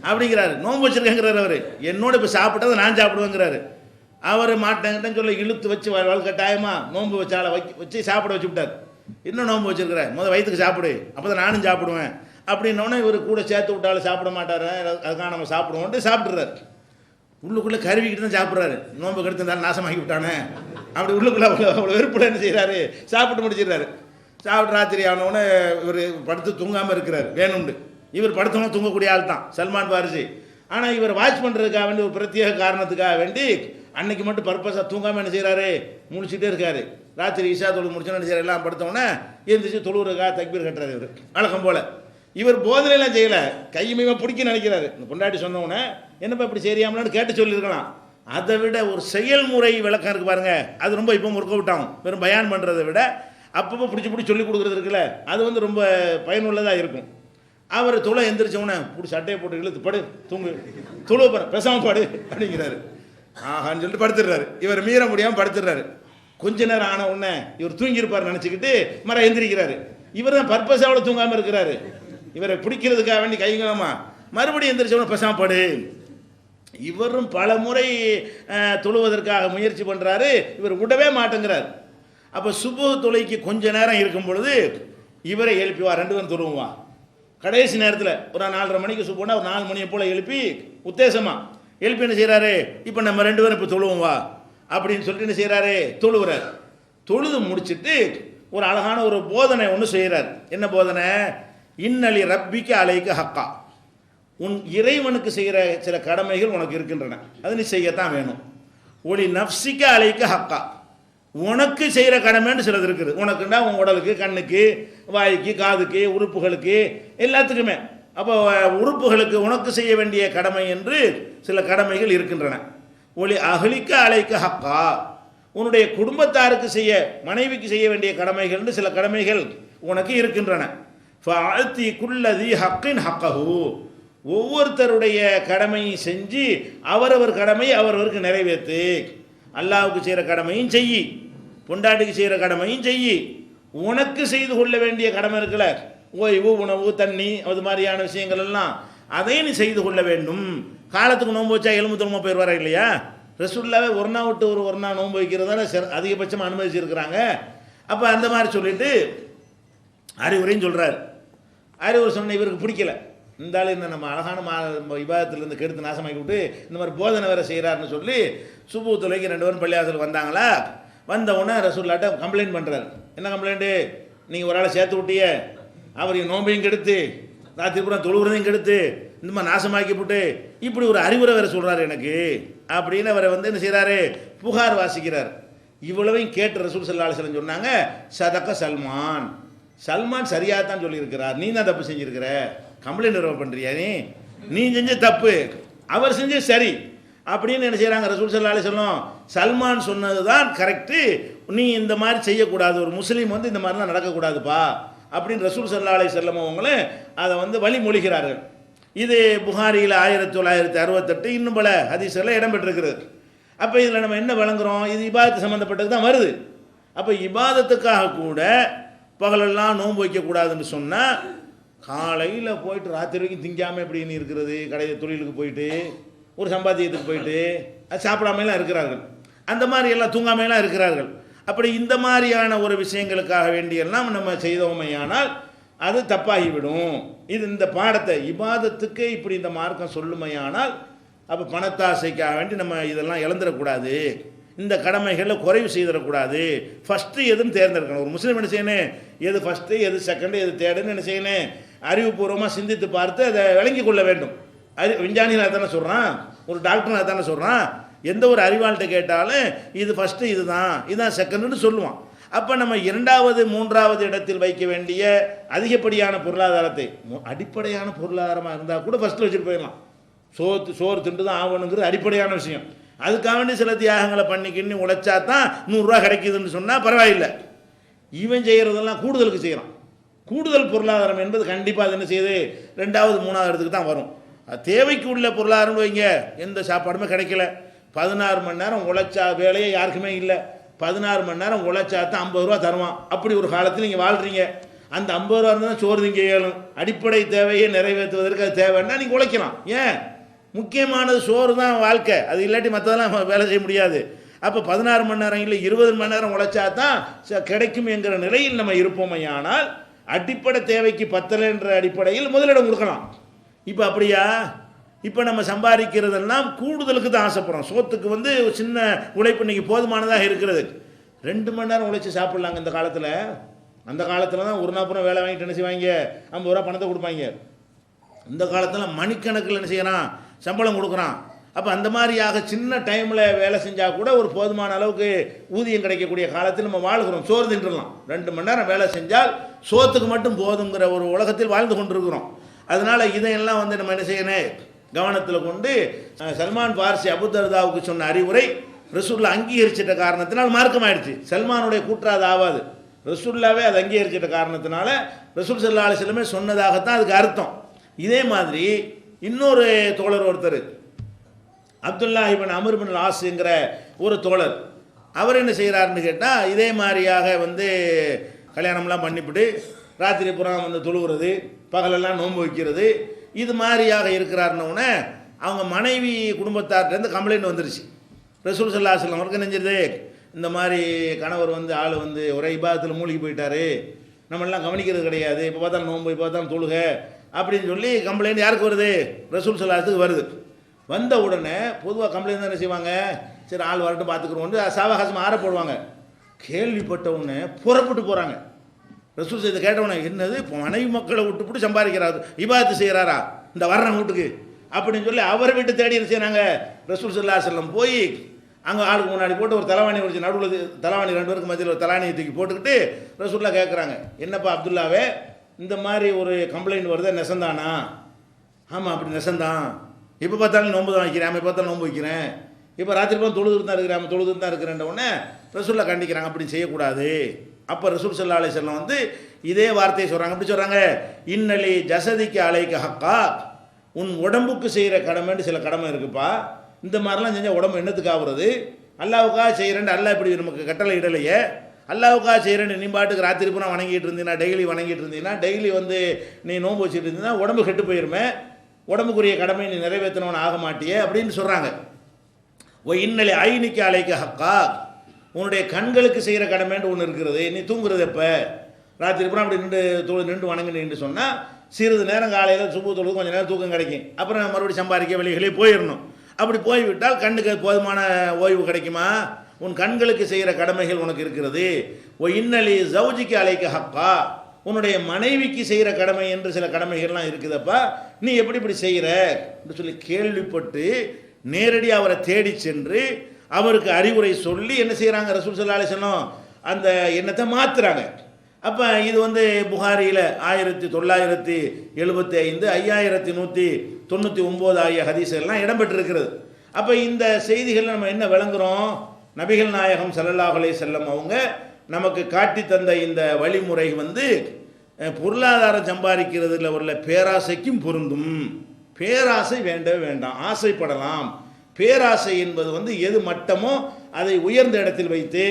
அப்படிங்கிறாரு. நோம்பு வச்சுருக்கேங்கிறாரு அவர், என்னோட இப்போ சாப்பிட்டதை நான் சாப்பிடுவேங்கிறாரு. அவர் மாட்டேங்கிட்டேன்னு சொல்ல இழுத்து வச்சு கட்டாயமா நோம்பு வச்சால வச்சு சாப்பிட வச்சு விட்டார். இன்னும் நோம்பு வச்சுருக்கிறேன், முதல் வயிற்றுக்கு சாப்பிடு, அப்போ தான் நானும் சாப்பிடுவேன் அப்படின்னோடனே இவர் கூட சேர்த்து விட்டாலும் சாப்பிட மாட்டார். அதுக்காக நம்ம சாப்பிடுவோன்ட்டு சாப்பிட்றாரு. உள்ளுக்குள்ளே கருவிக்கிட்டு தான் சாப்பிட்றாரு. நோம்பு கெடுத்து இருந்தாலும் நாசமாக்கி விட்டானே அப்படி உள்ளுக்குள்ளே அவ்வளோ வெறுப்புல என்ன செய்கிறாரு, சாப்பிட்டு முடிச்சிடுறாரு. சாப்பிட்டு ராத்திரி ஆனவுடனே இவர் படுத்து தூங்காமல் இருக்கிறார் வேணும்னு. இவர் படுத்தவங்க தூங்கக்கூடிய ஆள் தான் சல்மான் பாரிசி. ஆனால் இவர் வாட்ச் பண்ணுறதுக்காக வேண்டி ஒரு பிரத்யேக காரணத்துக்காக வேண்டி அன்னைக்கு மட்டும் பர்பஸாக தூங்காமல் என்ன செய்கிறாரு, முழிச்சிட்டே இருக்காரு. ராத்திரி இஷா தொழு முடிச்சோன்னு என்ன செய்யற, எல்லாம் படுத்தோன்னே எழுந்திரிச்சு தொழுவுறதுக்காக தக்பீர் கட்டுறாரு. இவர் வழக்கம் போல் இவர் போதனையெல்லாம் செய்யலை, கையுமையாக பிடிக்க நினைக்கிறாரு. இந்த பொண்டாட்டி சொன்னவுடனே என்னப்பா இப்படி சரியாமலான்னு கேட்டு சொல்லியிருக்கலாம். அதை விட ஒரு செயல்முறை விளக்கம் இருக்குது பாருங்க, அது ரொம்ப இப்போ முறுக்க விட்டாகும். வெறும் பயான் பண்ணுறதை விட அப்பப்போ பிடிச்சி சொல்லி கொடுக்குறது இருக்குல்ல, அது வந்து ரொம்ப பயனுள்ளதாக இருக்கும். அவர் தொலை எந்திரிச்சவனே பிடிச்சி சட்டையை போட்டு இழுத்து படு தூங்கு, தொழுவ பாரு, பேசாமல் பாடு அப்படிங்கிறாரு. ஆஹான்னு சொல்லிட்டு படுத்துடுறாரு. இவர் மீற முடியாமல் படுத்துடுறாரு. கொஞ்ச நேரம் ஆன உடனே இவர் தூங்கியிருப்பார் நினச்சிக்கிட்டு மர எந்திரிக்கிறாரு. இவர் தான் பர்பஸாவோட தூங்காமல் இருக்கிறாரு. இவரை பிடிக்கிறதுக்காக வேண்டி கைங்கலமா மறுபடியும் எந்திரிச்சவன பேசாமல் படு. இவரும் பல முறை தொழுவதற்காக முயற்சி பண்ணுறாரு, இவர் விடவே மாட்டேங்கிறார். அப்போ சுபு தொலைக்கு கொஞ்ச நேரம் இருக்கும் பொழுது இவரை எழுப்பிவா, ரெண்டு பேரும் தொழுவா. கடைசி நேரத்தில் ஒரு 4:30 மணிக்கு சுபுனா ஒரு 4 மணியை போல் எழுப்பி உத்தேசமாக எழுப்பி என்ன செய்கிறாரு, இப்போ நம்ம ரெண்டு பேரும் இப்போ தொழுவோம் வா அப்படின்னு சொல்லிட்டு என்ன செய்கிறாரு, தொழுகிறார். தொழுது முடிச்சுட்டு ஒரு அழகான ஒரு போதனை ஒன்று செய்கிறார். என்ன போதனை, இன்னலி ரப்பிக்கு அலைக்கு ஹக்கா, உன் இறைவனுக்கு செய்கிற சில கடமைகள் உனக்கு இருக்கின்றன, அது நீ செய்யத்தான் வேணும். ஒளி நப்சிக்க அலைக்கு ஹக்கா, உனக்கு செய்கிற கடமைன்னு சிலது இருக்குது. உனக்குன்னா உன் உடலுக்கு, கண்ணுக்கு, வாய்க்கு, காதுக்கு, உறுப்புகளுக்கு, எல்லாத்துக்குமே. அப்போ உறுப்புகளுக்கு உனக்கு செய்ய வேண்டிய கடமை என்று சில கடமைகள் இருக்கின்றன. ஒளி அகலிக்க அலைக்க ஹக்கா, உன்னுடைய குடும்பத்தாருக்கு செய்ய, மனைவிக்கு செய்ய வேண்டிய கடமைகள் சில கடமைகள் உனக்கு இருக்கின்றன. ஃபஅத்தி குல்லதி ஹக்கின் ஹக்கஹு, ஒவ்வொருத்தருடைய கடமையை செஞ்சு அவரவர் கடமை அவரவருக்கு நிறைவேற்று. அல்லாஹ்வுக்கு செய்கிற கடமையும் செய், பொண்டாட்டிக்கு செய்கிற கடமையும் செய், உனக்கு செய்து கொள்ள வேண்டிய கடமை இருக்குல்ல, ஓய்வு, உணவு, தண்ணி, அது மாதிரியான விஷயங்கள் எல்லாம் அதையும் நீ செய்து கொள்ள வேண்டும். காலத்துக்கு நோன்பு வச்சா எலும்பு திரும்ப போயிடுவாரா இல்லையா, ரசூலுல்லாஹ் ஒரு நாள் விட்டு ஒரு நாள் நோன்பு வைக்கிறதால அதிகபட்சமாக அனுமதிச்சிருக்கிறாங்க. அப்போ அந்த மாதிரி சொல்லிட்டு அறிவுரையும் சொல்கிறார். அறிவுரை சொன்ன இவருக்கு பிடிக்கல, இருந்தாலும் இந்த நம்ம அழகான விவாதத்திலேருந்து கெடுத்து நாசமாக்கி விட்டு இந்த மாதிரி போதனை வேறு செய்கிறாருன்னு சொல்லி சுபு தொலைக்கு 2 பேரும் பள்ளியாசல் வந்தாங்களா. வந்த உடனே ரசூலுல்லாஹ்ட்ட கம்ப்ளைண்ட் பண்ணுறாரு. என்ன கம்ப்ளைண்ட்டு, நீங்கள் ஒரு ஆளை சேர்த்து விட்டிய, அவர் நோம்பையும் கெடுத்து ராத்திரி பூரா தொழுவுறதையும் கெடுத்து இந்த மாதிரி நாசமாக்கி போட்டு இப்படி ஒரு அறிவுரை வேறு சொல்கிறாரு எனக்கு அப்படின்னு அவரை வந்து என்ன செய்கிறாரு, புகார் வாசிக்கிறார். இவ்வளவையும் கேட்டு ரசூல் ஸல்லல்லாஹு அலைஹி வஸல்லம் சொன்னாங்க, சதக்க சல்மான், சல்மான் சரியாக தான் சொல்லியிருக்கிறார், நீ தான் தப்பு செஞ்சுருக்கிற, கம்ப்ளைண்ட் நிறுவ பண்ணுறியா, நீ செஞ்ச தப்பு, அவர் செஞ்ச சரி அப்படின்னு என்ன செய்கிறாங்க ரசூல் ஸல்லல்லாஹு அலைஹி வஸல்லம், சல்மான் சொன்னது தான் கரெக்டு, நீ இந்த மாதிரி செய்யக்கூடாது, ஒரு முஸ்லீம் வந்து இந்த மாதிரிலாம் நடக்கக்கூடாதுப்பா அப்படின்னு ரசூல் ஸல்லல்லாஹு அலைஹி வஸல்லம் அவங்களும் அதை வந்து வழிமொழிகிறார்கள். இது புகாரியில் 1968 இன்னும் பல ஹதீஸ்களில் இடம்பெற்றிருக்கிறது. அப்போ இதில் நம்ம என்ன வழங்குறோம், இது இபாதத்து சம்மந்தப்பட்டது தான் வருது. அப்போ இபாதத்துக்காக கூட பகலெல்லாம் நோன்பு வைக்கக்கூடாதுன்னு சொன்னால், காலையில் போயிட்டு ராத்திரி வரைக்கும் திங்காமல் எப்படின்னு இருக்கிறது, கடையில் தொழிலுக்கு போயிட்டு ஒரு சம்பாத்தியத்துக்கு போயிட்டு அது சாப்பிடாமலாம் இருக்கிறார்கள், அந்த மாதிரி எல்லாம் தூங்காமையெல்லாம் இருக்கிறார்கள். அப்படி இந்த மாதிரியான ஒரு விஷயங்களுக்காக வேண்டியெல்லாம் நம்ம செய்தோமையானால் அது தப்பாகிவிடும். இது இந்த பாடத்தை இபாதத்துக்கு இப்படி இந்த மார்க்கம் சொல்லுமையானால் அப்போ பணத்தாசைக்காக வேண்டி நம்ம இதெல்லாம் இழந்துடக்கூடாது, இந்த கடமைகளில் குறைவு செய்திடக்கூடாது. ஃபஸ்ட்டு எதுன்னு தேர்ந்தெடுக்கணும். ஒரு முஸ்லீம் என்ன செய்யணும், எது ஃபஸ்ட்டு எது செகண்டு எது தேர்டுன்னு என்ன செய்யணும், அறிவுபூர்வமாக சிந்தித்து பார்த்து அதை விளங்கி கொள்ள வேண்டும். விஞ்ஞானிகள் தானே சொல்கிறான், ஒரு டாக்டர் தானே சொல்கிறான். எந்த ஒரு அறிவாள்கிட்ட கேட்டாலும் இது ஃபஸ்ட்டு இதுதான் செகண்டுன்னு சொல்லுவான். அப்போ நம்ம இரண்டாவது மூன்றாவது இடத்தில் வைக்க வேண்டிய அதிகப்படியான பொருளாதாரத்தை, அடிப்படையான பொருளாதாரமாக இருந்தால் கூட ஃபஸ்ட்டில் வச்சுட்டு போயிடலாம். சோறு திண்டு தான் ஆகணுங்கிறது அடிப்படையான விஷயம். அதுக்காக வேண்டி சில தியாகங்களை பண்ணிக்கின்னு உழைச்சா தான் 100 ரூபா கிடைக்குதுன்னு சொன்னால் பரவாயில்லை. இவன் செய்கிறதெல்லாம் கூடுதலுக்கு செய்கிறான். கூடுதல் பொருளாதாரம் என்பது கண்டிப்பாக அது என்ன செய்யுது, 2வது 3வது இடத்துக்கு தான் வரும். தேவைக்கு உள்ள பொருளாதாரம்னு வைங்க, எந்த சாப்பாடுமே கிடைக்கல, 16 மணி நேரம் உழைச்சா வேலையே யாருக்குமே இல்லை, 16 மணி நேரம் உழைச்சா தான் 50 ரூபா தருவான். அப்படி ஒரு காலத்தில் நீங்கள் வாழ்கிறீங்க. அந்த 50 ரூபா இருந்தால் சோறு திங்க இயலும். அடிப்படை தேவையை நிறைவேற்றுவதற்கு அது தேவைன்னா நீங்கள் உழைக்கலாம். ஏன், முக்கியமானது சோறு தான் வாழ்க்கை. அது இல்லாட்டி மற்றதெல்லாம் வேலை செய்ய முடியாது. அப்போ 16 மணி நேரம் இல்லை 20 மணி நேரம் உழைச்சா தான் கிடைக்கும் என்கிற நிலையில் நம்ம இருப்போமையானால் அடிப்படை தேவைக்கு பத்தலைன்ற அடிப்படையில் முதலிடம் கொடுக்கலாம். இப்போ அப்படியா, இப்போ நம்ம சம்பாதிக்கிறதெல்லாம் கூடுதலுக்கு தான் ஆசைப்படுறோம். சோத்துக்கு வந்து சின்ன உழைப்பு இன்றைக்கி போதுமானதாக இருக்கிறது. 2 மணி நேரம் உழைச்சி சாப்பிட்லாங்க இந்த காலத்தில். அந்த காலத்தில் தான் ஒரு நாள் வேலை வாங்கிட்டு என்ன செய்வாங்க, 50 ரூபா பணத்தை கொடுப்பாங்க. இந்த காலத்தில் மணிக்கணக்கில் என்ன செய்யறான், சம்பளம் கொடுக்குறான். அப்போ அந்த மாதிரியாக சின்ன டைமில் வேலை செஞ்சால் கூட ஒரு போதுமான அளவுக்கு ஊதியம் கிடைக்கக்கூடிய காலத்தில் நம்ம வாழ்கிறோம். சோறு தின்றலாம். 2 மணி நேரம் வேலை செஞ்சால் சோத்துக்கு மட்டும் போதுங்கிற ஒரு உலகத்தில் வாழ்ந்து கொண்டிருக்கிறோம். அதனால் இதையெல்லாம் வந்து நம்ம என்ன செய்யணும், கவனத்தில் கொண்டு சல்மான் பார்சி அபுதர்தாவுக்கு சொன்ன அறிவுரை ரசூல்லா அங்கீகரிச்சிட்ட காரணத்தினால் மார்க்கமாயிடுச்சு. சல்மானுடைய கூற்றாது ஆகாது, ரசூல்லாவே அதை அங்கீகரிச்சிட்ட காரணத்தினால ரசூல் ஸல்லல்லாஹு அலைஹி வஸல்லம் சொன்னதாகத்தான் அதுக்கு அர்த்தம். இதே மாதிரி இன்னொரு தோழர் ஒருத்தர், அப்துல்லா இப்னு அம்ர் இப்னு ஆஸ்ங்கிற ஒரு தோழர், அவர் என்ன செய்கிறாருன்னு கேட்டால் இதே மாதிரியாக வந்து கல்யாணம்லாம் பண்ணிவிட்டு ராத்திரி புறம் வந்து தொழுகிறது, பகலெல்லாம் நோன்பு வைக்கிறது, இது மாதிரியாக இருக்கிறாருன்னொன்னே அவங்க மனைவி குடும்பத்தார்கிட்டருந்து கம்ப்ளைண்ட் வந்துருச்சு. ரசூல் ஸல்லல்லாஹு அலைஹி வஸல்லம் அவருக்கு நெஞ்சிருது, இந்த மாதிரி கணவர் வந்து ஆள் வந்து ஒரே இபாதத்தில் மூழ்கி போயிட்டாரு, நம்மளாம் கவனிக்கிறது கிடையாது, இப்போ பார்த்தாலும் நோன்பு இப்போ பார்த்தாலும் தொழுக அப்படின்னு சொல்லி கம்ப்ளைண்ட் யாருக்கு வருது, ரசூல் ஸல்லல்லாஹு அலைஹி வஸல்லம் வருது. வந்த உடனே பொதுவாக கம்ப்ளைண்ட் தான் என்ன செய்வாங்க, சரி ஆள் வரட்டும் பார்த்துக்குறோம் சாவகாசமாக ஆற போடுவாங்க. கேள்விப்பட்ட உடனே புறப்பட்டு போகிறாங்க. ரசூல் இதை கேட்டவனே, என்னது இப்போ மனைவி மக்களை விட்டுப்புட்டு சம்பாதிக்கிறாரு, இபாதத்து செய்கிறாரா இந்த வர்ற வீட்டுக்கு அப்படின்னு சொல்லி அவரை விட்டு தேடி என்ன செய்கிறாங்க. ரசூல் ஸல்லல்லாஹு அலைஹி வஸல்லம் போய் அங்கே ஆளுக்கு முன்னாடி போட்டு ஒரு தலைவாணி வச்சு நடுவில் தலைவாணி 2 பேருக்கு மத்தியில் ஒரு தலைவாணியை தூக்கி போட்டுக்கிட்டு ரசூல்லா கேட்குறாங்க, என்னப்பா அப்துல்லாவே இந்த மாதிரி ஒரு கம்ப்ளைண்ட் வருதா, நெசந்தானா? ஆமாம் அப்படி நெசந்தான், இப்போ பார்த்தாலும் நோன்பு தான் வைக்கிறேன், இப்போ பார்த்தாலும் நோன்பு வைக்கிறேன், இப்போ ராத்திரி போய் தொழுதுட்டு தான் இருக்கிறேன், தொழுதுட்டு தான் இருக்கிறேன் உடனே ரசூல்லா கண்டிக்கிறாங்க, அப்படி செய்யக்கூடாது. அப்போ ரசூல் ஸல்லல்லாஹு அலைஹி வஸல்லம் வந்து இதே வார்த்தையை சொல்கிறாங்க. அப்படி சொல்கிறாங்க, இன்னலி ஜசதிக்கு அலைக்க ஹக்கா, உன் உடம்புக்கு செய்கிற கடமைன்னு சில கடமை இருக்குப்பா, இந்த மாதிரிலாம் செஞ்சால் உடம்பு என்னத்துக்கு ஆகுறது, அல்லாவுக்காக செய்கிறேன், அல்லாஹ் இப்படி நமக்கு கட்டளை இடலையே, அல்லாவுக்காக செய்கிறேன் நீ பாட்டுக்கு ராத்திரி பூரா வணங்கிட்டு இருந்தீங்கன்னா, டெய்லி வணங்கிட்டு இருந்தீங்கன்னா, டெய்லி வந்து நீ நோன்பு வச்சுட்டு இருந்தீங்கன்னா உடம்பு கெட்டு போயிருமே, உடம்புக்குரிய கடமை நீ நிறைவேற்றினவன் ஆக மாட்டியே அப்படின்னு சொல்கிறாங்க. ஓ இன்னலி ஐனிக்கு அலைக்க ஹக்கா, உன்னுடைய கண்களுக்கு செய்கிற கடமைன்னு ஒன்று இருக்கிறது, நீ தூங்குறது எப்போ, ராத்திரி பூரா அப்படி நின்று வணங்கின்னு சொன்னால் சிறிது நேரம் காலையில் சுபு தொழுது கொஞ்சம் நேரம் தூக்கம் கிடைக்கும், அப்புறம் மறுபடியும் சம்பாதிக்க வெளிகளே போயிடணும். அப்படி போய்விட்டால் கண்ணுக்கு போதுமான ஓய்வு கிடைக்குமா? உன் கண்களுக்கு செய்கிற கடமைகள் உனக்கு இருக்கிறது. ஓ இன்னலி ஜவுஜிக்கு அலைக்க ஹக்கா, உன்னுடைய மனைவிக்கு செய்கிற கடமை என்று சில கடமைகள்லாம் இருக்குதப்பா, நீ எப்படி இப்படி செய்கிற அப்படின்னு சொல்லி கேள்விப்பட்டு நேரடியாக அவரை தேடி சென்று அவருக்கு அறிவுரை சொல்லி என்ன செய்கிறாங்க, ரசூல் ஸல்லல்லாஹு அலைஹி வஸல்லம் அந்த எண்ணத்தை மாற்றுறாங்க. அப்போ இது வந்து புகாரியில் 1975, 5199 ஆகிய ஹதீஸ்கள்லாம் இடம்பெற்றிருக்கிறது. அப்போ இந்த செய்திகள் நம்ம என்ன விளங்குறோம், நபிகள் நாயகம் ஸல்லல்லாஹு அலைஹி வஸல்லம் அவங்க நமக்கு காட்டி தந்த இந்த வழிமுறை வந்து பொருளாதாரம் சம்பாதிக்கிறதுல உள்ள பேராசைக்கும் பொருந்தும். பேராசை வேண்டவே வேண்டாம், ஆசைப்படலாம். பேராசை என்பது வந்து எது மட்டமோ அதை உயர்ந்த இடத்தில் வைத்து,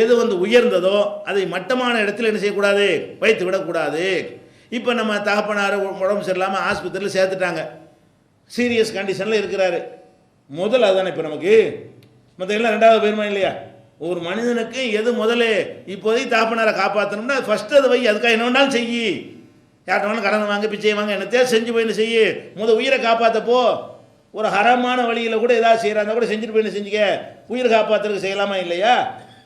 எது வந்து உயர்ந்ததோ அதை மட்டமான இடத்தில் என்ன செய்யக்கூடாது, வைத்து விடக்கூடாது. இப்போ நம்ம தகப்பனார் உடம்பு சரியில்லாமல் ஆஸ்பத்திரியில் சேர்த்துட்டாங்க, சீரியஸ் கண்டிஷனில் இருக்கிறாரு. முதல் அதுதானே இப்போ நமக்கு, மற்ற எல்லாம் 2வது பேருமா இல்லையா? ஒரு மனிதனுக்கு எது முதல்ல, இப்போதைக்கு தகப்பனாரை காப்பாற்றணும்னா ஃபஸ்ட்டு அதை வை, அதுக்காக என்ன வேணாலும் செய்யி, யார்கிட்ட வேணாலும் கடன் வாங்க பிச்சை வாங்க என்னத்தையா செஞ்சு போய் என்ன செய்யு, உயிரை காப்பாற்றப்போ. ஒரு ஹராமான வழியில் கூட ஏதாவது செய்கிறாங்க கூட செஞ்சுட்டு போய் செஞ்சுக்க, உயிர் காப்பாற்றுறதுக்கு செய்யலாமா இல்லையா?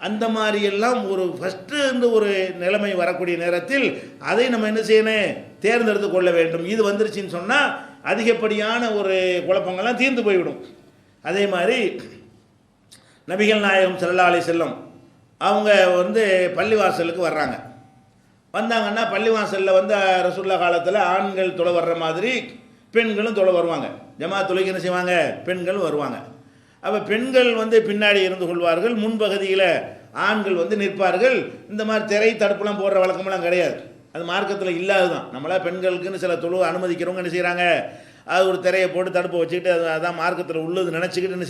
அந்த மாதிரி எல்லாம் ஒரு ஃபஸ்ட்டு இருந்து ஒரு நிலைமை வரக்கூடிய நேரத்தில் அதை நம்ம என்ன செய்யணும், தேர்ந்தெடுத்து கொள்ள வேண்டும். இது வந்துருச்சுன்னு சொன்னால் அதிகப்படியான ஒரு குழப்பங்கள்லாம் தீர்ந்து போய்விடும். அதே மாதிரி நபிகள் நாயகம் ஸல்லல்லாஹு அலைஹி வஸல்லம் அவங்க வந்து பள்ளிவாசலுக்கு வர்றாங்க. வந்தாங்கன்னா பள்ளிவாசலில் வந்து ரசூலுல்லாஹ் காலத்தில் ஆண்கள் தொலை வர்ற மாதிரி பெண்களும் தொலை வருவாங்க. ஜமாத் தொலைக்கு என்ன செய்வாங்க, பெண்களும் வருவாங்க. அப்போ பெண்கள் வந்து பின்னாடி இருந்து கொள்வார்கள், முன்பகுதியில் ஆண்கள் வந்து நிற்பார்கள். இந்த மாதிரி திரை தடுப்புலாம் போடுற வழக்கமெல்லாம் கிடையாது, அது மார்க்கத்தில் இல்லாது தான். நம்மளா பெண்களுக்குன்னு சில தொழு அனுமதிக்கிறவங்க என்ன செய்கிறாங்க, அது ஒரு திரையை போட்டு தடுப்பை வச்சுக்கிட்டு அதான் மார்க்கத்தில் உள்ளது நினச்சிக்கிட்டு என்ன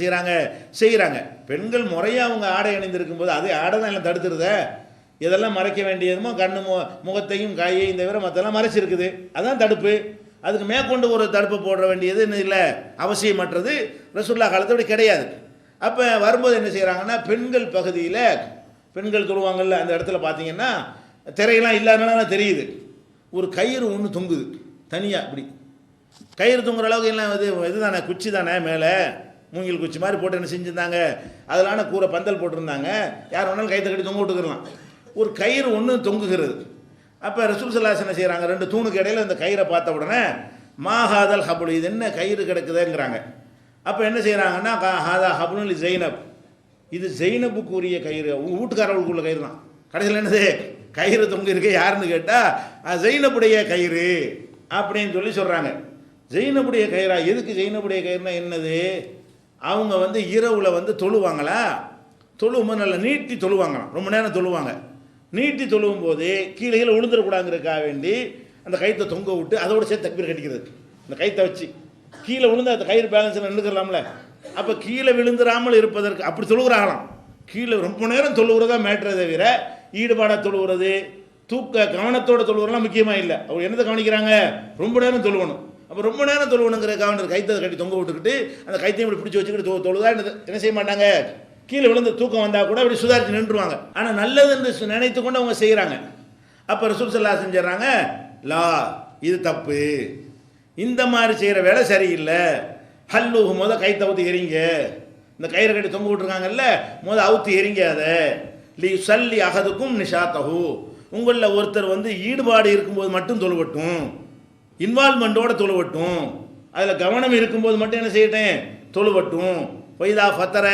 செய்கிறாங்க. பெண்கள் முறையாக அவங்க ஆடை அணிந்திருக்கும் போது அதே ஆடை தான் எல்லாம் தடுத்துருத. இதெல்லாம் மறைக்க வேண்டியதுமோ கண்ணு முகத்தையும் கையையும் தவிர மற்றெல்லாம் மறைச்சிருக்குது, அதுதான் தடுப்பு. அதுக்கு மேற்கொண்டு ஒரு தடுப்பு போட வேண்டியது என்ன இல்லை, அவசியமற்றது. ரசூலுல்லாஹ் காலத்தோடு கிடையாது. அப்போ வரும்போது என்ன செய்கிறாங்கன்னா, பெண்கள் பகுதியில் பெண்கள் தொழுவாங்கல்ல அந்த இடத்துல பார்த்தீங்கன்னா திரையெல்லாம் இல்லாதனால தெரியுது, ஒரு கயிறு ஒன்று தொங்குது தனியாக. இப்படி கயிறு தொங்குற அளவுக்கு எல்லாம் இது தானே, குச்சி தானே, மேலே மூங்கில் குச்சி மாதிரி போட்டு என்ன செஞ்சுருந்தாங்க, அதெல்லாம் கூரை பந்தல் போட்டிருந்தாங்க, யார் வேணாலும் கைத்தை கட்டி தொங்க விட்டுக்கலாம். ஒரு கயிறு ஒன்று தொங்குகிறது. அப்போ ரசூல் ஸல்லல்லாஹு அலைஹி வஸல்லம் என்ன செய்கிறாங்க, ரெண்டு தூணுக்கு இடையில இந்த கயிறை பார்த்த உடனே மாஹாதல் ஹபுல், இது என்ன கயிறு கிடக்குதுங்கிறாங்க. அப்போ என்ன செய்கிறாங்கன்னா, ஹாதா ஹபுல் ஜெய்னப், இது ஜெய்னபுக்குரிய கயிறு, வீட்டுக்காரர்களுக்குள்ள கயிறு தான். கடைசியில் என்னது கயிறு தொங்கு இருக்க யாருன்னு கேட்டால் ஜெய்னபுடைய கயிறு அப்படின்னு சொல்லி சொல்கிறாங்க. ஜெய்னபுடைய கயிறா? எதுக்கு ஜெய்னபுடைய கயிறுனா என்னது, அவங்க வந்து இரவில் வந்து தொழுவாங்களா, தொழுவும்போது நல்லா நீட்டி தொழுவாங்களாம், ரொம்ப நேரம் தொழுவாங்க. நீட்டி தொழுவும் போது கீழே விழுந்துடக்கூடாதுங்கிறதுக்காக வேண்டி அந்த கயிற்றை தொங்க விட்டு அதோடு சேர்த்து தக்பீர் கட்டிக்கிறது. அந்த கயிற்றை வச்சு கீழே விழுந்து அந்த கயிறு பேலன்ஸில் நின்றுக்கலாம்ல, அப்போ கீழே விழுந்துடாமல் இருப்பதற்கு அப்படி தொழுகிறாங்களாம். கீழே ரொம்ப நேரம் தொழுகிறதா மேட்ரே தவிர ஈடுபாடாக தொழுகிறது, தூக்க கவனத்தோடு தொழுகிறலாம் முக்கியமாக இல்லை. அவங்க என்னத்தை கவனிக்கிறாங்க, ரொம்ப நேரம் தொழுவணும். அப்போ ரொம்ப நேரம் தொழுவணுங்கிற கவனம் கைத்தை கட்டி தொங்க விட்டுக்கிட்டு அந்த கைத்தையும் இப்படி பிடிச்சி வச்சுக்கிட்டு தொழுதா என்ன செய்ய மாட்டாங்க, கீழே விழுந்து தூக்கம் வந்தால் கூட அப்படி சுதாரித்து நின்றுவாங்க. ஆனால் நல்லது என்று நினைத்து கொண்டு அவங்க செய்கிறாங்க. அப்போ ரசூல் ஸல்லல்லாஹு அலைஹி வஸல்லம் சொல்கிறாங்க, லா இது தப்பு, இந்த மாதிரி செய்கிற வேலை சரியில்லை. ஹல்லூஹு கைத்தை அவுத்து எறிங்க, இந்த கயிறை கட்டி தொங்க விட்டுருக்காங்கல்ல அவுத்து எறிங்க. அதை லி சல்லி அகதுக்கும் நிஷாத்தஹு, உங்களில் ஒருத்தர் வந்து ஈடுபாடு இருக்கும்போது மட்டும் தொழுவட்டும், இன்வால்மெண்ட்டோடு தொழுவட்டும், அதில் கவனம் இருக்கும்போது மட்டும் என்ன செய்யட்டேன், தொழுவட்டும். பொய்தா ஃபத்தர,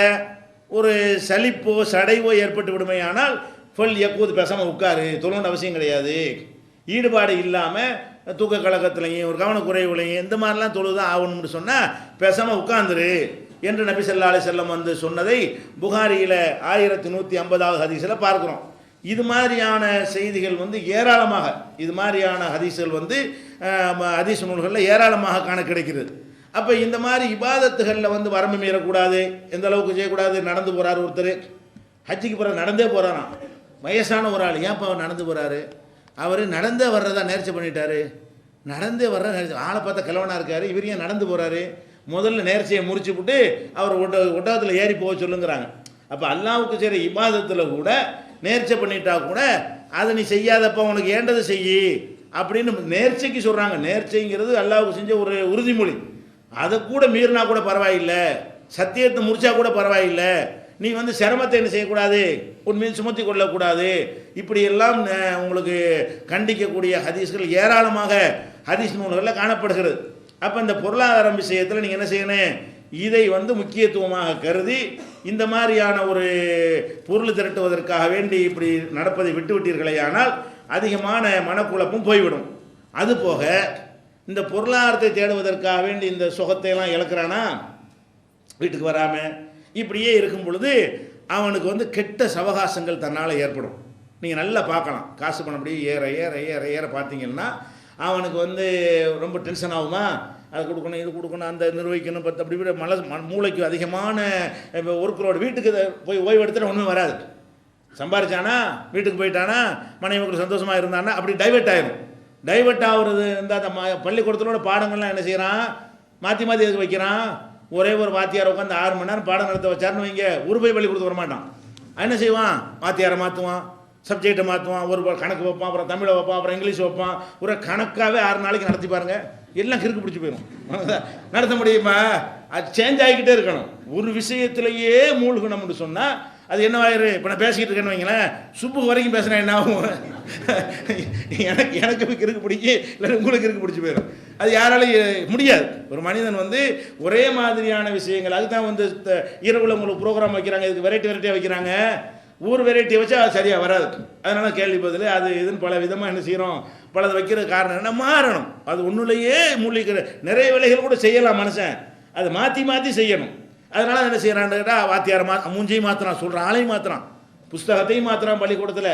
ஒரு சலிப்போ சடைவோ ஏற்பட்டு விடுமே ஆனால் ஃபல் எப்போது பேசாமல் உட்காரு, தொழுவணும் அவசியம் கிடையாது. ஈடுபாடு இல்லாமல் தூக்க கழகத்துலையும் ஒரு கவனக்குறைவுலையும் இந்த மாதிரிலாம் தொழுதான் ஆகணும்னு சொன்னால் பேசாமல் உட்கார்ந்துரு என்று நபி ஸல்லல்லாஹு அலைஹி வஸல்லம் வந்து சொன்னதை புகாரியில் 1150வது ஹதீஸில் பார்க்குறோம். இது மாதிரியான செய்திகள் வந்து ஏராளமாக, இது மாதிரியான ஹதீஸ்கள் வந்து ஹதீஸ் நூல்களில் ஏராளமாக காண கிடைக்கிறது. அப்போ இந்த மாதிரி இபாதத்துகளில் வந்து வரம்பு மீறக்கூடாது. எந்த அளவுக்கு செய்யக்கூடாது, நடந்து போகிறாரு ஒருத்தர், ஹஜ்ஜிக்கு போகிற நடந்தே போகிறாராம், வயசான ஒரு ஆள், ஏன்ப்பா அவர் நடந்து போகிறாரு, அவர் நடந்தே வர்றதா நேர்ச்சி பண்ணிட்டாரு, நடந்தே வர்ற நேர்ச்சி, ஆளை பார்த்தா கிழவனாக இருக்கார், இவர் ஏன் நடந்து போகிறாரு, முதல்ல நேர்ச்சியை முறிச்சு விட்டு அவர் ஒட்டகத்தில் ஏறி போக சொல்லுங்கிறாங்க. அப்போ அல்லாஹ்வுக்கு செய்கிற இபாதத்தில் கூட நேர்ச்சை பண்ணிட்டா கூட அதை நீ செய்யாதப்போ உனக்கு ஏண்டதை செய்யி அப்படின்னு நேர்ச்சைக்கு சொல்கிறாங்க. நேர்ச்சைங்கிறது அல்லாஹ்வுக்கு செஞ்ச ஒரு உறுதிமொழி, அதை கூட மீறினா கூட பரவாயில்லை, சத்தியத்தை முறிச்சா கூட பரவாயில்லை, நீ வந்து சிரமத்தை என்ன செய்யக்கூடாது, உண்மையில் சுமத்தி கொள்ளக்கூடாது. இப்படியெல்லாம் உங்களுக்கு கண்டிக்கக்கூடிய ஹதீஸ்கள் ஏராளமாக ஹதீஸ் நூல்களில் காணப்படுகிறது. அப்போ இந்த பொருளாதார விஷயத்தில் நீங்கள் என்ன செய்யணும், இதை வந்து முக்கியத்துவமாக கருதி இந்த மாதிரியான ஒரு பொருள் திரட்டுவதற்காக வேண்டி இப்படி நடப்பதை விட்டுவிட்டீர்களே ஆனால் அதிகமான மனக்குழப்பம் போய்விடும். அதுபோக இந்த பொருளாதாரத்தை தேடுவதற்காக வேண்டி இந்த சுகத்தையெல்லாம் இழக்கிறானா, வீட்டுக்கு வராமல் இப்படியே இருக்கும் பொழுது அவனுக்கு வந்து கெட்ட சவகாசங்கள் தன்னால் ஏற்படும். நீங்கள் நல்லா பார்க்கலாம், காசு பணம் அப்படியே ஏற ஏற ஏற ஏற பார்த்தீங்கன்னா அவனுக்கு வந்து ரொம்ப டென்ஷன் ஆகுமா, அது கொடுக்கணும் இது கொடுக்கணும் அந்த நிர்வகிக்கணும், பத்து அப்படி இப்படி மூளைக்கு அதிகமான ஒர்க்கரோடு வீட்டுக்கு போய் ஓய்வு எடுத்துகிட்டு ஒன்றும் வராது. சம்பாரிச்சானா வீட்டுக்கு போயிட்டானா மனைவி மக்கள் சந்தோஷமாக இருந்தானா அப்படி டைவெர்ட் ஆகிடும். டைவெர்ட் ஆகுறது இந்த அந்த பள்ளிக்கூடத்திலோட பாடங்கள்லாம் என்ன செய்கிறான், மாற்றி மாற்றி எதுக்கு வைக்கிறான். ஒரே ஒரு வாத்தியாரை உட்காந்து 6 மணி நேரம் பாடம் நடத்த வச்சாருன்னு வைங்க, ஒரு போய் பள்ளிக்கூடத்து வரமாட்டான். என்ன செய்வான், வாத்தியாரை மாற்றுவான், சப்ஜெக்டை மாற்றுவான், ஒரு கணக்கு வைப்பான், அப்புறம் தமிழை வைப்பான், அப்புறம் இங்கிலீஷ் வைப்பான், ஒரு கணக்காகவே 6 நாளைக்கு நடத்தி பாருங்கள், எல்லாம் கிறுக்கு பிடிச்சி போயிடும். நடத்த முடியுமா, அது சேஞ்ச் ஆகிக்கிட்டே இருக்கணும். ஒரு விஷயத்திலேயே மூழ்கணும்னு சொன்னால் அது என்னவாயிரு. இப்போ நான் பேசிக்கிட்டு இருக்கேன்னு வைங்களேன், சுப்பு வரைக்கும் பேசுகிறேன் என்ன ஆகும்? எனக்கு இருக்கு பிடிக்கும், இல்லை உங்களுக்கு இருக்கு பிடிச்சி போயிடும். அது யாராலையும் முடியாது. ஒரு மனிதன் வந்து ஒரே மாதிரியான விஷயங்கள், அதுதான் வந்து இரவுல உங்களுக்கு ப்ரோக்ராம் வைக்கிறாங்க, இதுக்கு வெரைட்டியாக வைக்கிறாங்க. ஊர் வெரைட்டி வச்சா அது சரியாக வராது. அதனால கேள்வி பதில் அது இதுன்னு பல விதமாக என்ன செய்கிறோம், பலது வைக்கிற காரணம் என்ன, மாறணும். அது ஒன்றுலையே மூழ்கிக்கிற நிறைய வேலைகள் கூட செய்யலாம் மனுஷன், அதை மாற்றி மாற்றி செய்யணும். அதனால் என்ன செய்கிறான்னு கேட்டால் வாத்தியாரை மூஞ்சியும் மாற்றுறான், சொல்கிற ஆளையும் மாற்றுறான், புஸ்தகத்தையும் மாற்றுறான். பள்ளிக்கூடத்தில்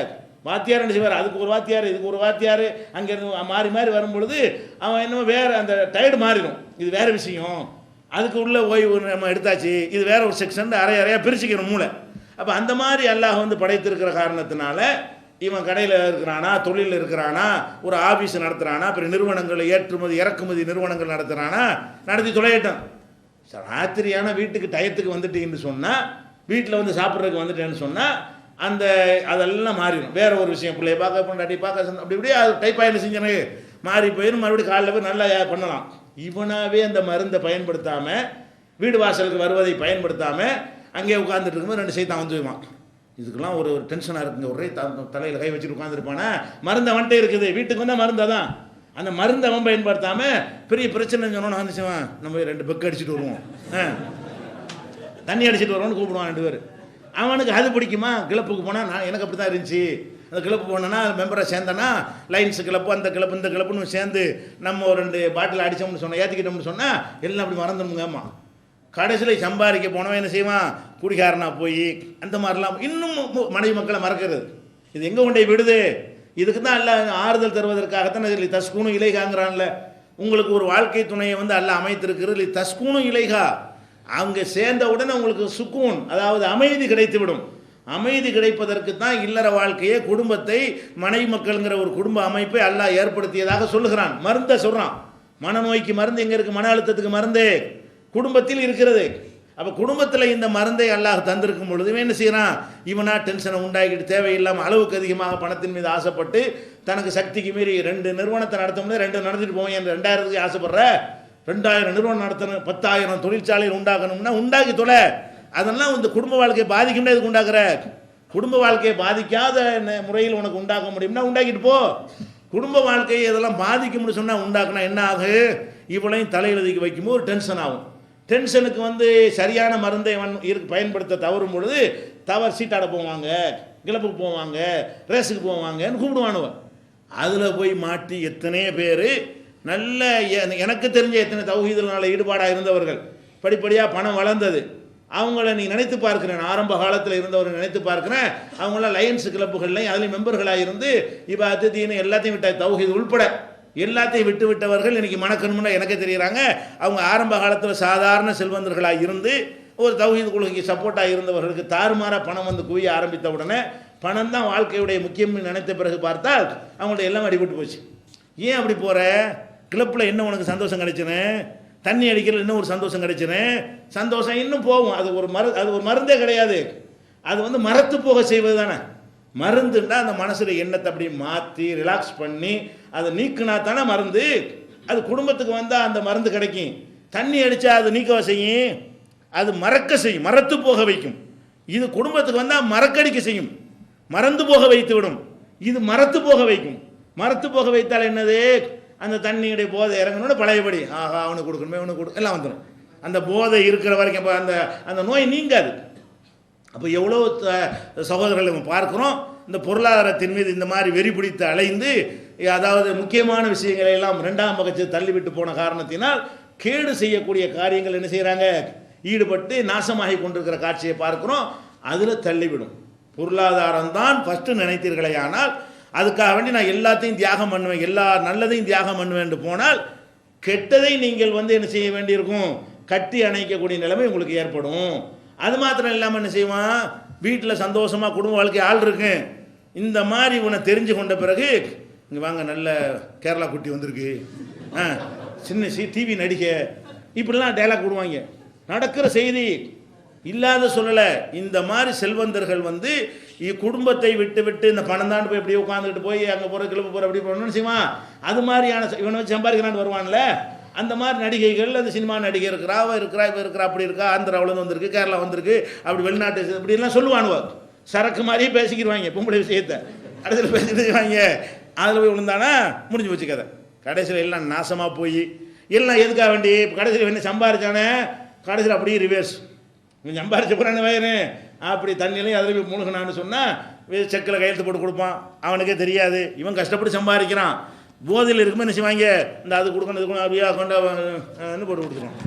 வாத்தியார் என்ன செய்வார், அதுக்கு ஒரு வாத்தியார் இதுக்கு ஒரு வாத்தியார், அங்கேருந்து மாறி மாறி வரும்பொழுது அவன் என்னமோ வேறு அந்த டைடு மாறிடும். இது வேறு விஷயம், அதுக்கு உள்ள ஓய்வு நம்ம எடுத்தாச்சு, இது வேற ஒரு செக்ஷன் அறையாக பிரிச்சுக்கணும் மூளை. அப்போ அந்த மாதிரி அல்லாஹ் வந்து படைத்திருக்கிற காரணத்தினால இவன் கடையில் இருக்கிறானா, தொழிலில் இருக்கிறானா, ஒரு ஆஃபீஸ் நடத்துகிறானா, அப்புறம் நிறுவனங்கள் ஏற்றுமதி இறக்குமதி நிறுவனங்கள் நடத்துகிறானா, நடத்தி தொலையட்டும். ராத்திரியான வீட்டுக்கு டயத்துக்கு வந்துட்டீங்கன்னு சொன்னால், வீட்டில் வந்து சாப்பிட்றதுக்கு வந்துட்டேன்னு சொன்னால் அந்த அதெல்லாம் மாறிடும். வேற ஒரு விஷயம், பிள்ளைய பார்க்க பொண்டாட்டி பார்க்க அப்படி இப்படியே அது டைப் ஆயில் செஞ்சனே மாறி போயிடும். மறுபடியும் காலையில் போய் நல்லா பண்ணலாம். இவனாவே அந்த மருந்தை பயன்படுத்தாமல், வீடு வாசலுக்கு வருவதை பயன்படுத்தாமல் அங்கேயே உட்காந்துட்டு இருக்கும்போது ரெண்டு சைத்தான் வந்துடுவான். இதுக்கெல்லாம் ஒரு டென்ஷனாக இருக்குங்க, ஒரே தலையில் கை வச்சுட்டு உட்காந்துருப்பானே, மருந்து அவன்கிட்ட இருக்குது, வீட்டுக்கு வந்தால் மருந்து தான். அந்த மருந்து அவன் பயன்படுத்தாமல் பெரிய பிரச்சனை சொன்னோன்னு வந்துச்சுவான், நம்ம ரெண்டு பெக்கு அடிச்சுட்டு வருவோம், தண்ணி அடிச்சுட்டு வருவோம்னு கூப்பிடுவான் ரெண்டு பேர். அவனுக்கு அது பிடிக்குமா? கிளப்புக்கு போனால் நான் எனக்கு அப்படி தான் இருந்துச்சு. அந்த கிளப்பு போனேன்னா மெம்பரை சேர்ந்தேன்னா லைன்ஸு கிளப்பு அந்த கிளப்பு இந்த கிளப்புன்னு சேர்ந்து நம்ம ஒரு ரெண்டு பாட்டில் அடித்தோம்னு சொன்னால் ஏற்றிக்கிட்டோம்னு சொன்னால் எல்லாம் அப்படி மறந்துடுங்கம்மா. கடைசியில் சம்பாதிக்க போனவன் என்ன செய்வான், குடிகாரனா போய் அந்த மாதிரிலாம் இன்னும் மனைவி மக்களை மறக்கிறது. இது எங்கே கொண்டே விடுது? இதுக்கு தான் அல்ல ஆறுதல் தருவதற்காகத்தான் இதில் தஸ்கூனும் இலைகாங்கிறான்ல. உங்களுக்கு ஒரு வாழ்க்கை துணையை வந்து அல்ல அமைத்திருக்கிறது தஸ்கூனும் இலைகா. அங்கே சேர்ந்த உடனே உங்களுக்கு சுக்கூன், அதாவது அமைதி கிடைத்து விடும். அமைதி கிடைப்பதற்கு தான் இல்லற வாழ்க்கையை, குடும்பத்தை, மனைவி மக்கள்ங்கிற ஒரு குடும்ப அமைப்பை அல்லாஹ் ஏற்படுத்தியதாக சொல்லுகிறான். மருந்தை சொல்கிறான். மனநோய்க்கு மருந்து எங்கே இருக்குது? மன அழுத்தத்துக்கு மருந்து குடும்பத்தில் இருக்கிறது. அப்போ குடும்பத்தில் இந்த மருந்தை அல்லாஹ் தந்திருக்கும் பொழுது என்ன செய்யறான், இவனா டென்ஷனை உண்டாக்கிட்டு தேவையில்லாமல் அளவுக்கு அதிகமாக பணத்தின் மீது ஆசைப்பட்டு தனக்கு சக்திக்கு மீறி 2 நிறுவனத்தை நடத்த முடியாது, 2 நடத்திட்டு போவோம். என் 2000க்கு ஆசைப்படுற 2000 நிறுவனம் நடத்தணும், 10,000 தொழிற்சாலைகள் உண்டாக்கணும்னா உண்டாக்கி தொலை. அதெல்லாம் இந்த குடும்ப வாழ்க்கையை பாதிக்கும்னா இதுக்கு உண்டாக்குற. குடும்ப வாழ்க்கையை பாதிக்காத முறையில் உனக்கு உண்டாக்க முடியும்னா உண்டாக்கிட்டு போ. குடும்ப வாழ்க்கையை இதெல்லாம் பாதிக்கும்னு சொன்னால் உண்டாக்குனா என்ன ஆகு, இவளையும் தலையெழுதிக்கு வைக்கும்போது ஒரு டென்ஷன் ஆகும். டென்ஷனுக்கு வந்து சரியான மருந்தை பயன்படுத்த தவறும் பொழுது சீட்டாட போவாங்க, கிளப்புக்கு போவாங்க, ரேஸுக்கு போவாங்கன்னு கூப்பிடுவானுவன். அதில் போய் மாட்டி எத்தனையோ பேர் நல்ல எனக்கு தெரிஞ்ச எத்தனை தௌஹீதுனால ஈடுபாடாக இருந்தவர்கள் படிப்படியாக பணம் வளர்ந்தது. அவங்கள நீ நினைத்து பார்க்கிறேன், ஆரம்ப காலத்தில் இருந்தவர்கள் நினைத்து பார்க்குறேன். அவங்களாம் லயன்ஸ் கிளப்புகள்லையும் அதுலேயும் மெம்பர்களாக இருந்து இப்போ அதித்தின்னு எல்லாத்தையும் விட்ட தௌஹீது உள்பட எல்லாத்தையும் விட்டு விட்டவர்கள் இன்றைக்கி மணக்கணும்னா எனக்கே தெரிகிறாங்க. அவங்க ஆரம்ப காலத்தில் சாதாரண செல்வந்தர்களாக இருந்து ஒரு தௌஹீது கொள்கைக்கு சப்போர்ட்டாக இருந்தவர்களுக்கு தாறுமாறாக பணம் வந்து குவிய ஆரம்பித்த உடனே பணம் தான் வாழ்க்கையுடைய முக்கியம்னு நினைத்த பிறகு பார்த்தால் அவங்கள்ட்ட எல்லாம் அடிபட்டு போச்சு. ஏன் அப்படி போகிற? கிளப்பில் என்ன உனக்கு சந்தோஷம் கிடைச்சுன்னு, தண்ணி அடிக்கிறதுல இன்னும் ஒரு சந்தோஷம் கிடைச்சுன்னு, சந்தோஷம் இன்னும் போகும். அது ஒரு மருந்தே கிடையாது. அது வந்து மரத்து போக செய்வது தானே மருந்துண்டா. அந்த மனசில் எண்ணத்தை அப்படி மாற்றி ரிலாக்ஸ் பண்ணி அதை நீக்கினா தானே மருந்து. அது குடும்பத்துக்கு வந்தால் அந்த மருந்து கிடைக்கும். தண்ணி அடித்தா அது நீக்கவா செய்யும், அது மறக்க செய்யும், மறத்து போக வைக்கும். இது குடும்பத்துக்கு வந்தால் மறக்கடிக்க செய்யும், மறந்து போக வைத்து விடும். இது மறத்து போக வைக்கும். மறத்து போக வைத்தால் என்னது, அந்த தண்ணியுடைய போதை இறங்கணும்னு பழையபடி ஆஹா அவனுக்கு கொடுக்கணுமே அவனுக்கு எல்லாம் வந்துடும். அந்த போதை இருக்கிற வரைக்கும் இப்போ அந்த நோய் நீங்காது. அப்போ எவ்வளோ சகோதரர்களை நம்ம பார்க்குறோம், இந்த பொருளாதாரத்தின் மீது இந்த மாதிரி வெறி பிடித்து அலைந்து, அதாவது முக்கியமான விஷயங்களை எல்லாம் 2ஆம் பக்கத்தில் தள்ளிவிட்டு போன காரணத்தினால் கேடு செய்யக்கூடிய காரியங்கள் என்ன செய்கிறாங்க, ஈடுபட்டு நாசமாகி கொண்டிருக்கிற காட்சியை பார்க்குறோம். அதில் தள்ளிவிடும். பொருளாதாரம் தான் ஃபஸ்ட்டு நினைத்தீர்களே, ஆனால் அதுக்காக வேண்டி நான் எல்லாத்தையும் தியாகம் பண்ணுவேன், எல்லா நல்லதையும் தியாகம் பண்ணுவேன் என்று போனால் கெட்டதை நீங்கள் வந்து என்ன செய்ய வேண்டியிருக்கும், கட்டி அணைக்கக்கூடிய நிலைமை உங்களுக்கு ஏற்படும். அது மாத்திரம் இல்லாமல் என்ன செய்வான், வீட்டில் சந்தோஷமாக குடும்ப வாழ்க்கை ஆள் இருக்கு. இந்த மாதிரி உன்னை தெரிஞ்சு கொண்ட பிறகு இங்கே வாங்க நல்ல கேரளா குட்டி வந்திருக்கு, சின்ன டிவி நடிகை, இப்படிலாம் டைலாக் விடுவாங்க. நடக்கிற செய்தி இல்லாத சொல்லலை. இந்த மாதிரி செல்வந்தர்கள் வந்து குடும்பத்தை விட்டு விட்டு இந்த பணம் தான் போய் இப்படி உட்காந்துக்கிட்டு போய் அங்கே போகிற கிளப்பு போகிற அப்படி போகணும்னு செய்வான். அது மாதிரியான இவனை வச்சு சம்பாதிக்கிறான்னு வருவான்ல, அந்த மாதிரி நடிகைகள், அந்த சினிமா நடிகை இருக்கிறா, அவள் இருக்கிறா, இவ இருக்கிறா, அப்படி இருக்கா, ஆந்திராவிலேருந்து வந்திருக்கு, கேரளா வந்திருக்கு, அப்படி வெளிநாட்டு இப்படிலாம் சொல்லுவானுவ. சரக்கு மாதிரியே பேசிக்கிடுவாங்க பொம்பளை விஷயத்தை. கடைசியில் பேசிட்டு இருக்காங்க, அதில் போய் விழுந்தானா முடிஞ்சு போச்சு கதை. கடைசியில் எல்லாம் நாசமாக போய் எல்லாம் எதுக்காக வேண்டி கடைசியில் என்ன சம்பாரிச்சானே, கடைசியில் அப்படியே ரிவேர்ஸ். இவன் சம்பாரிச்ச போகிறான்னு வயிறு அப்படி தண்ணியிலையும் அதில் போய் மூழ்கினான்னு சொன்னால் செக்கில் கையெழுத்து போட்டு கொடுப்பான். அவனுக்கே தெரியாது இவன் கஷ்டப்பட்டு சம்பாதிக்கிறான். போதையில் இருக்கும்போது என்ன செய்வாங்க, இந்த அது கொடுக்கணும் இது கொடுக்கணும் அப்படியா கொண்டான்னு போட்டு கொடுத்துருவான்.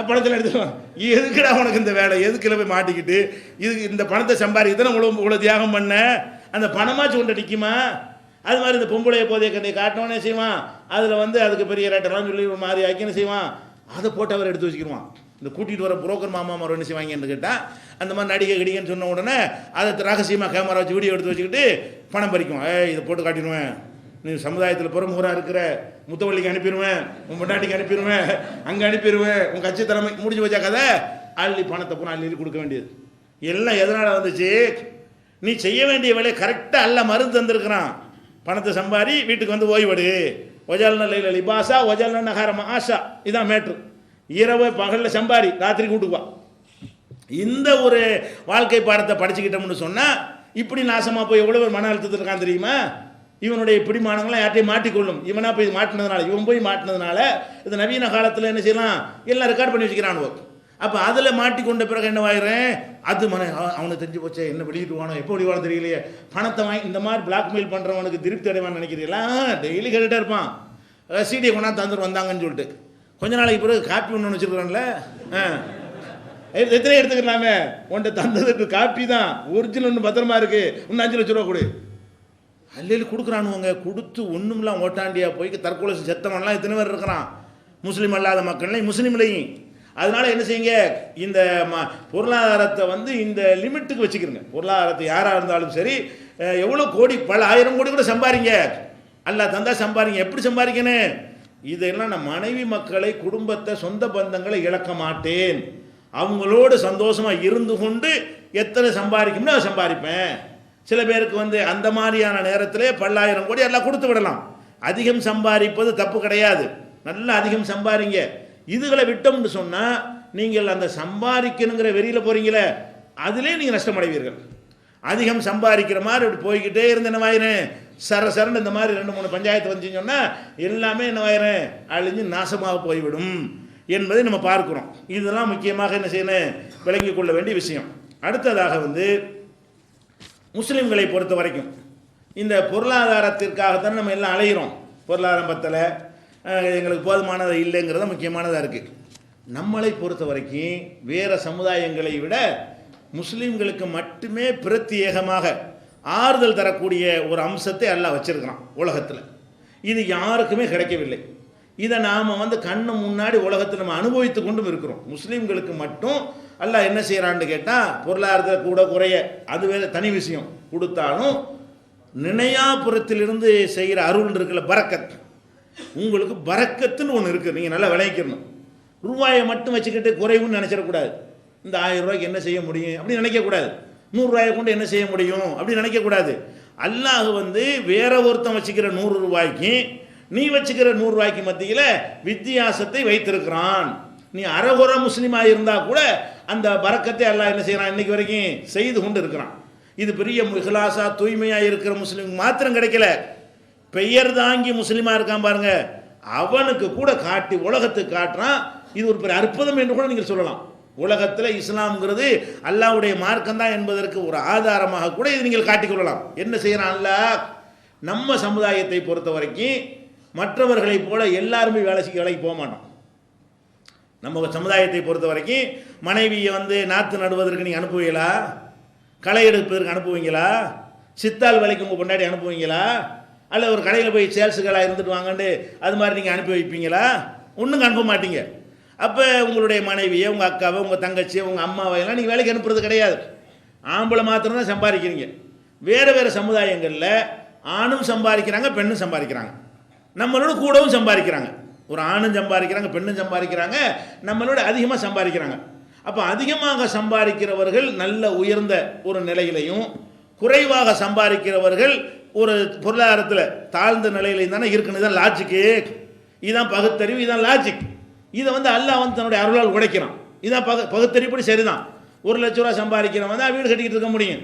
பணத்தில் எடுத்துருவான். எதுக்குடா உனக்கு இந்த வேலை, எதுக்குள்ள போய் மாட்டிக்கிட்டு இதுக்கு இந்த பணத்தை சம்பாதிக்கத்தானே இவ்வளோ தியாகம் பண்ண, அந்த பணமாச்சு கொண்டு நிற்குமா? அது மாதிரி இந்த பொம்பளைய போதைய கண்டி காட்டினோன்னே செய்வான். அதில் வந்து அதுக்கு பெரிய ரேட்டெல்லாம் சொல்லி மாறி ஆக்கின்னு செய்வான். அதை போட்டு அவர் எடுத்து வச்சுக்கிடுவான். இந்த கூட்டிகிட்டு வர புரோக்கர் மாமா மரம் என்ன செய்வாங்கன்னு கேட்டால், அந்த மாதிரி நடிகை கடிகன்னு சொன்ன உடனே அதை ரகசியமாக கேமரா வச்சு வீடியோ எடுத்து வச்சுக்கிட்டு பணம் பறிக்கும். இதை போட்டு காட்டிடுவேன், நீ சமுதாயத்தில் பிரமுகராக இருக்கிற, முத்தவள்ளிக்கு அனுப்பிடுவேன், உன் பொண்டாட்டிக்கு அனுப்பிடுவேன், அங்கே அனுப்பிடுவேன், உன் கட்சி தலைமை முடிஞ்சு வச்சா கதை. அள்ளி பணத்தை பூரா அள்ளி கொடுக்க வேண்டியது. எல்லாம் எதனால் வந்துச்சு, நீ செய்ய வேண்டிய வேலையை கரெக்டாக அல்ல மருந்து தந்திருக்கிறான். பணத்தை சம்பாரி வீட்டுக்கு வந்து ஓய்வடு. ஒஜால்ன லைல லிபாசா ஒஜால்ன நகரமா ஆஷா, இதான் மேட்ரு. இரவு பகலில் சம்பாரி, ராத்திரி கூட்டுக்குவா. இந்த ஒரு வாழ்க்கை பாடத்தை படிச்சுக்கிட்டோம்னு சொன்னால் இப்படி நாசமாக போய் எவ்வளோ மன அழுத்தத்தில் இருக்கான் தெரியுமா? இவனுடைய பிடிமானங்களாம் யார்ட்டையும் மாட்டிக்கொள்ளும். இவனாக போய் மாட்டினதுனால, இவன் போய் மாட்டினதுனால இது நவீன காலத்தில் என்ன செய்யலாம், எல்லாம் ரெக்கார்ட் பண்ணி வச்சுக்கிறான். அப்போ அதில் மாட்டிக்கொண்ட பிறகு என்னவாயிறேன், அது அவனுக்கு தெரிஞ்சு போச்சே, என்ன வெளியிட்டுவானோ, எப்போ வெளிவானோ தெரியலையே, பணத்தை வாங்கி இந்த மாதிரி பிளாக்மெயில் பண்ணுறவனுக்கு திருப்தி அடைவான்னு நினைக்கிறீங்களா? டெய்லி கேட்டுகிட்டே இருப்பான். சீடியை கொண்டாந்து தந்துட்டு வந்தாங்கன்னு சொல்லிட்டு கொஞ்ச நாளைக்கு பிறகு காப்பி ஒன்று வச்சுருக்கான்ல, எத்தனை எடுத்துக்கலாமே, உன்ட்ட தந்ததுக்கு காப்பி தான், ஒரிஜினல் ஒன்று பத்திரமா இருக்கு, இன்னும் 5 லட்ச ரூபா கொடு. அல்லையில் கொடுக்குறானுவங்க. கொடுத்து ஒன்றும்லாம் ஓட்டாண்டியா போய் தற்கொலை செத்தவன்லாம் எத்தனை பேர் இருக்கிறான், முஸ்லீம் அல்லாத மக்கள்லாம் முஸ்லீம்லையும். அதனால் என்ன செய்யுங்க, இந்த பொருளாதாரத்தை வந்து இந்த லிமிட்டுக்கு வச்சுக்கிறங்க. பொருளாதாரத்தை யாராக இருந்தாலும் சரி, எவ்வளோ கோடி, பல 1000 கோடி கூட சம்பாதிங்க, அல்லா தந்தா சம்பாதிங்க. எப்படி சம்பாதிக்கணும், இதெல்லாம் நான் மனைவி மக்களை, குடும்பத்தை, சொந்த பந்தங்களை இழக்க மாட்டேன், அவங்களோடு சந்தோஷமாக இருந்து கொண்டு எத்தனை சம்பாதிக்கும்னு அதை சம்பாதிப்பேன். சில பேருக்கு வந்து அந்த மாதிரியான நேரத்திலே 10,000 கோடி எல்லாம் கொடுத்து விடலாம். அதிகம் சம்பாதிப்பது தப்பு கிடையாது, நல்லா அதிகம் சம்பாதிங்க. இதுகளை விட்டோம்னு சொன்னால் நீங்கள் அந்த சம்பாதிக்கணுங்கிற வெறியில் போகிறீங்களே, அதிலே நீங்கள் நஷ்டமடைவீர்கள். அதிகம் சம்பாதிக்கிற மாதிரி இப்படி போய்கிட்டே இருந்து என்னவாயிரும், சரன்னு இந்த மாதிரி 2-3 பஞ்சாயத்து வந்துச்சுன்னு சொன்னால் எல்லாமே என்னவாயிரும், அழிஞ்சு நாசமாக போய்விடும் என்பதை நம்ம பார்க்குறோம். இதெல்லாம் முக்கியமாக என்ன செய்யணும், விளங்கிக் கொள்ள வேண்டிய விஷயம். அடுத்ததாக வந்து முஸ்லீம்களை பொறுத்த வரைக்கும் இந்த பொருளாதாரத்திற்காகத்தான் நம்ம எல்லாம் அலைகிறோம். பொருளாதாரம் பத்தலை, எங்களுக்கு போதுமானது இல்லைங்கிறத முக்கியமானதாக இருக்குது. நம்மளை பொறுத்த வரைக்கும் வேறு சமுதாயங்களை விட முஸ்லீம்களுக்கு மட்டுமே பிரத்யேகமாக ஆறுதல் தரக்கூடிய ஒரு அம்சத்தை அல்லாஹ் வச்சிருக்கிறான் உலகத்தில். இது யாருக்குமே கிடைக்கவில்லை. இதை நாம் வந்து கண்ணு முன்னாடி உலகத்தில் நம்ம அனுபவித்து கொண்டும் இருக்கிறோம். முஸ்லீம்களுக்கு மட்டும் அல்லாஹ் என்ன செய்கிறான்னு கேட்டால், பொருளாதாரத்தில் கூட குறைய அது வேறு தனி விஷயம், கொடுத்தாலும் நினையாபுரத்திலிருந்து செய்கிற அருள் இருக்குல்ல, பரக்கத், உங்களுக்கு பரக்கத்துன்னு ஒன்று இருக்குது. நீங்கள் நல்லா விளைவிக்கணும். ரூபாயை மட்டும் வச்சுக்கிட்டு குறைவுன்னு நினச்சிடக்கூடாது. இந்த 1000 ரூபாய்க்கு என்ன செய்ய முடியும் அப்படி நினைக்கக்கூடாது. 100 ரூபாயை கொண்டு என்ன செய்ய முடியும் அப்படி நினைக்கக்கூடாது. அல்லாஹ் வந்து வேற ஒருத்தன் வச்சுக்கிற 100 ரூபாய்க்கு நீ வச்சுக்கிற 100 ரூபாய்க்கு மத்தியில் வித்தியாசத்தை வைத்திருக்கிறான். நீ அறகுற முஸ்லீமாக இருந்தால் கூட அந்த பரக்கத்தை அல்லாஹ் என்ன செய்கிறான், இன்னைக்கு வரைக்கும் செய்து கொண்டு இருக்கிறான். இது பெரிய இஹ்லாஸா தூய்மையாக இருக்கிற முஸ்லீம் மாத்திரம் கிடைக்கல, பெயர் தாங்கி முஸ்லீமாக இருக்கான் பாருங்க, அவனுக்கு கூட காட்டி உலகத்துக்கு காட்டுறான். இது ஒரு பெரிய அற்புதம் என்று கூட நீங்கள் சொல்லலாம். உலகத்தில் இஸ்லாம்ங்கிறது அல்லாஹ்வுடைய மார்க்கம் தான் என்பதற்கு ஒரு ஆதாரமாக கூட இது நீங்கள் காட்டிக்கொள்ளலாம். என்ன செய்கிறான் அல்லாஹ், நம்ம சமுதாயத்தை பொறுத்த வரைக்கும் மற்றவர்களைப் போல எல்லாருமே வேலைக்கு போக மாட்டோம். நம்ம சமுதாயத்தை பொறுத்த வரைக்கும் மனைவியை வந்து நாற்று நடுவதற்கு நீங்கள் அனுப்புவீங்களா, களை எடுப்பதற்கு அனுப்புவீங்களா, சித்தால் வேலைக்கு உங்கள் பொண்டாடி அனுப்புவீங்களா, அல்ல ஒரு கடையில் போய் சேல்ஸுகளாக இருந்துட்டு வாங்கன்னு அது மாதிரி நீங்கள் அனுப்பி வைப்பீங்களா? ஒன்றும் அனுப்ப மாட்டீங்க. அப்போ உங்களுடைய மனைவியை, உங்கள் அக்காவை, உங்கள் தங்கச்சியை, உங்கள் அம்மாவை எல்லாம் நீங்கள் வேலைக்கு அனுப்புறது கிடையாது. ஆம்பளை மாத்திரம் தான் சம்பாதிக்கிறீங்க. வேறு வேறு சமுதாயங்களில் ஆணும் சம்பாதிக்கிறாங்க, பெண்ணும் சம்பாதிக்கிறாங்க, நம்மளோட கூடவும் சம்பாதிக்கிறாங்க. ஒரு ஆணும் சம்பாதிக்கிறாங்க, பெண்ணும் சம்பாதிக்கிறாங்க, நம்மளோட அதிகமாக சம்பாதிக்கிறாங்க. அப்போ அதிகமாக சம்பாதிக்கிறவர்கள் நல்ல உயர்ந்த ஒரு நிலையிலையும், குறைவாக சம்பாதிக்கிறவர்கள் ஒரு பொருளாதாரத்தில் தாழ்ந்த நிலையிலையும் தானே இருக்குன்னு தான் லாஜிக்கு. இதுதான் பகுத்தறிவு, இதுதான் லாஜிக். இதை வந்து அல்லாஹ் வந்து தன்னுடைய அருளால் உடைக்கிறான். இதுதான் பகுத்தறிவுப்படி சரிதான். 1 லட்ச ரூபா சம்பாதிக்கிறவன் தான் வீடு கட்டிக்கிட்டு இருக்க முடியும்.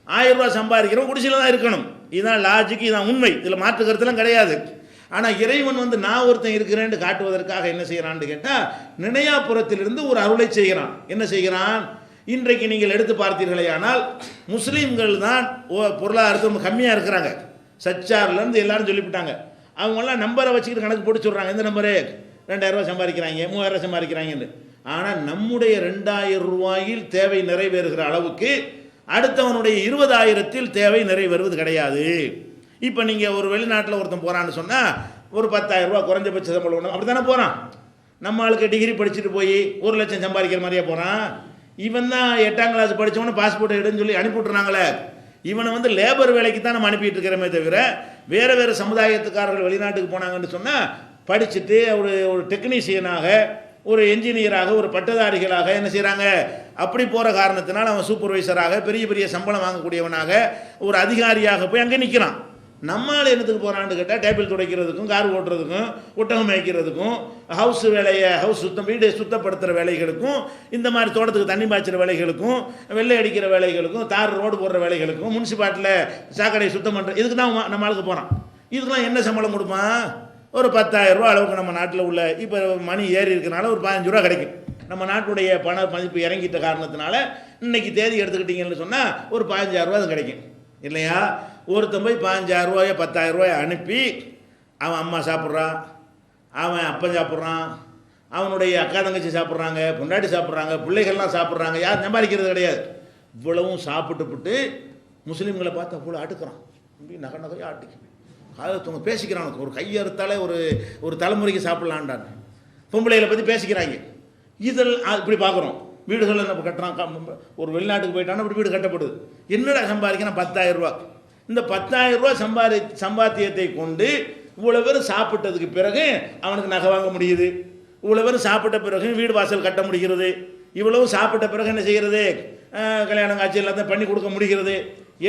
1000 ரூபா சம்பாதிக்கிறவன் குடிசையில் தான் இருக்கணும். இதுதான் லாஜிக், இதுதான் உண்மை. இதில் மாற்று கருத்துலாம் கிடையாது. ஆனால் இறைவன் வந்து நான் ஒருத்தன் இருக்கிறேன்னு காட்டுவதற்காக என்ன செய்கிறான்னு கேட்டால், நினையாபுரத்திலிருந்து ஒரு அருளை செய்கிறான். என்ன செய்கிறான்? இன்றைக்கு நீங்கள் எடுத்து பார்த்தீர்களே ஆனால் முஸ்லீம்கள் தான் பொருளாதாரத்தில் கம்மியாக இருக்கிறாங்க. சச்சார்லேருந்து எல்லாரும் சொல்லிவிட்டாங்க. அவங்களாம் நம்பரை வச்சுக்கிட்டு கணக்கு போட்டு சொல்கிறாங்க. எந்த நம்பரு? 2000 ரூபா சம்பாதிக்கிறாங்க, 3000 ரூபா சம்பாதிக்கிறாங்கன்னு. ஆனால் நம்முடைய 2000 ரூபாயில் தேவை நிறைவேறுகிற அளவுக்கு அடுத்தவனுடைய 20,000 தேவை நிறைவேறுவது கிடையாது. இப்போ நீங்கள் ஒரு வெளிநாட்டில் ஒருத்தன் போகிறான்னு சொன்னால் ஒரு 10,000 ரூபா குறைஞ்சபட்ச சம்பளம் ஒன்று அப்படி தானே போகிறான். நம்ம ஆளுக்கு டிகிரி படிச்சுட்டு போய் 1 லட்சம் சம்பாதிக்கிற மாதிரியே போகிறான். இவன் தான் 8ஆம் கிளாஸ் படித்தவொன்னு பாஸ்போர்ட் எடுன்னு சொல்லி அனுப்பிவிட்றாங்களே. இவனை வந்து லேபர் வேலைக்கு தான் நம்ம அனுப்பிட்டு இருக்கிறோமே தவிர வேறு வேறு சமுதாயத்துக்காரர்கள் வெளிநாட்டுக்கு போனாங்கன்னு சொன்னால் படிச்சுட்டு ஒரு டெக்னீஷியனாக, ஒரு என்ஜினியராக, ஒரு பட்டதாரிகளாக என்ன செய்கிறாங்க, அப்படி போகிற காரணத்தினால் அவன் சூப்பர்வைசராக பெரிய பெரிய சம்பளம் வாங்கக்கூடியவனாக ஒரு அதிகாரியாக போய் அங்கே நிற்கிறான். நம்மளால் என்னத்துக்கு போகிறான்னு கேட்டால் டேபிள் துடைக்கிறதுக்கும், கார் ஓட்டுறதுக்கும், ஒட்டகம் மேய்க்கிறதுக்கும், ஹவுஸ் வீடு சுத்தப்படுத்துகிற வேலைகளுக்கும், இந்த மாதிரி தோட்டத்துக்கு தண்ணி பாய்ச்சிற வேலைகளுக்கும், வெள்ளை அடிக்கிற வேலைகளுக்கும், தார் ரோடு போடுற வேலைகளுக்கும், முனிசிபாலிட்டியில் சாக்கடையை சுத்தம் பண்ணுற இதுக்கு தான் நம்ம ஆளுக்கு போகிறான். இதுக்கெல்லாம் என்ன சம்பளம் கொடுப்பான்? ஒரு 10,000 ரூபா அளவுக்கு நம்ம நாட்டில் உள்ள இப்போ மணி ஏறி இருக்கிறனால ஒரு 15 ரூபா கிடைக்கும். நம்ம நாட்டுடைய பண மதிப்பு இறங்கிட்ட காரணத்தினால இன்னைக்கு தேதி எடுத்துக்கிட்டீங்கன்னு சொன்னால் ஒரு 15,000 ரூபா அது கிடைக்கும் இல்லையா? ஒருத்தன் போய் 15,000 ரூபாயை 10,000 ரூபாயை அனுப்பி அவன் அம்மா சாப்பிட்றான், அவன் அப்பன் சாப்பிட்றான், அவனுடைய அக்கா தங்கச்சி சாப்பிட்றாங்க, பொண்டாட்டி சாப்பிட்றாங்க, பிள்ளைகள்லாம் சாப்பிட்றாங்க. யார் சம்பாதிக்கிறது கிடையாது. இவ்வளவும் சாப்பிட்டுப்புட்டு முஸ்லீம்களை பார்த்து அவ்வளோ ஆட்டுக்கிறான். நகையாக ஆட்டுக்கு காலத்தவங்க பேசிக்கிறான். ஒரு கையறுத்தாலே ஒரு தலைமுறைக்கு சாப்பிட்லான்டான். பொம்பளைகளை பற்றி பேசிக்கிறாங்க. இதில் இப்படி பார்க்குறோம். வீடுகளில் நம்ம கட்டுறான். ஒரு வெளிநாட்டுக்கு போயிட்டான்னா இப்படி வீடு கட்டப்படுது. என்னடா சம்பாதிக்கணும்? 10,000 ரூபா. இந்த 10,000 ரூபா சம்பாத்தியத்தை கொண்டு இவ்வளோ பேர் சாப்பிட்டதுக்கு பிறகு அவனுக்கு நகை வாங்க முடியுது. இவ்வளோ பேர் சாப்பிட்ட பிறகு வீடு வாசல் கட்ட முடிகிறது. இவ்வளவு சாப்பிட்ட பிறகு என்ன செய்கிறது? கல்யாணம் காட்சி எல்லாத்தையும் பண்ணி கொடுக்க முடிகிறது.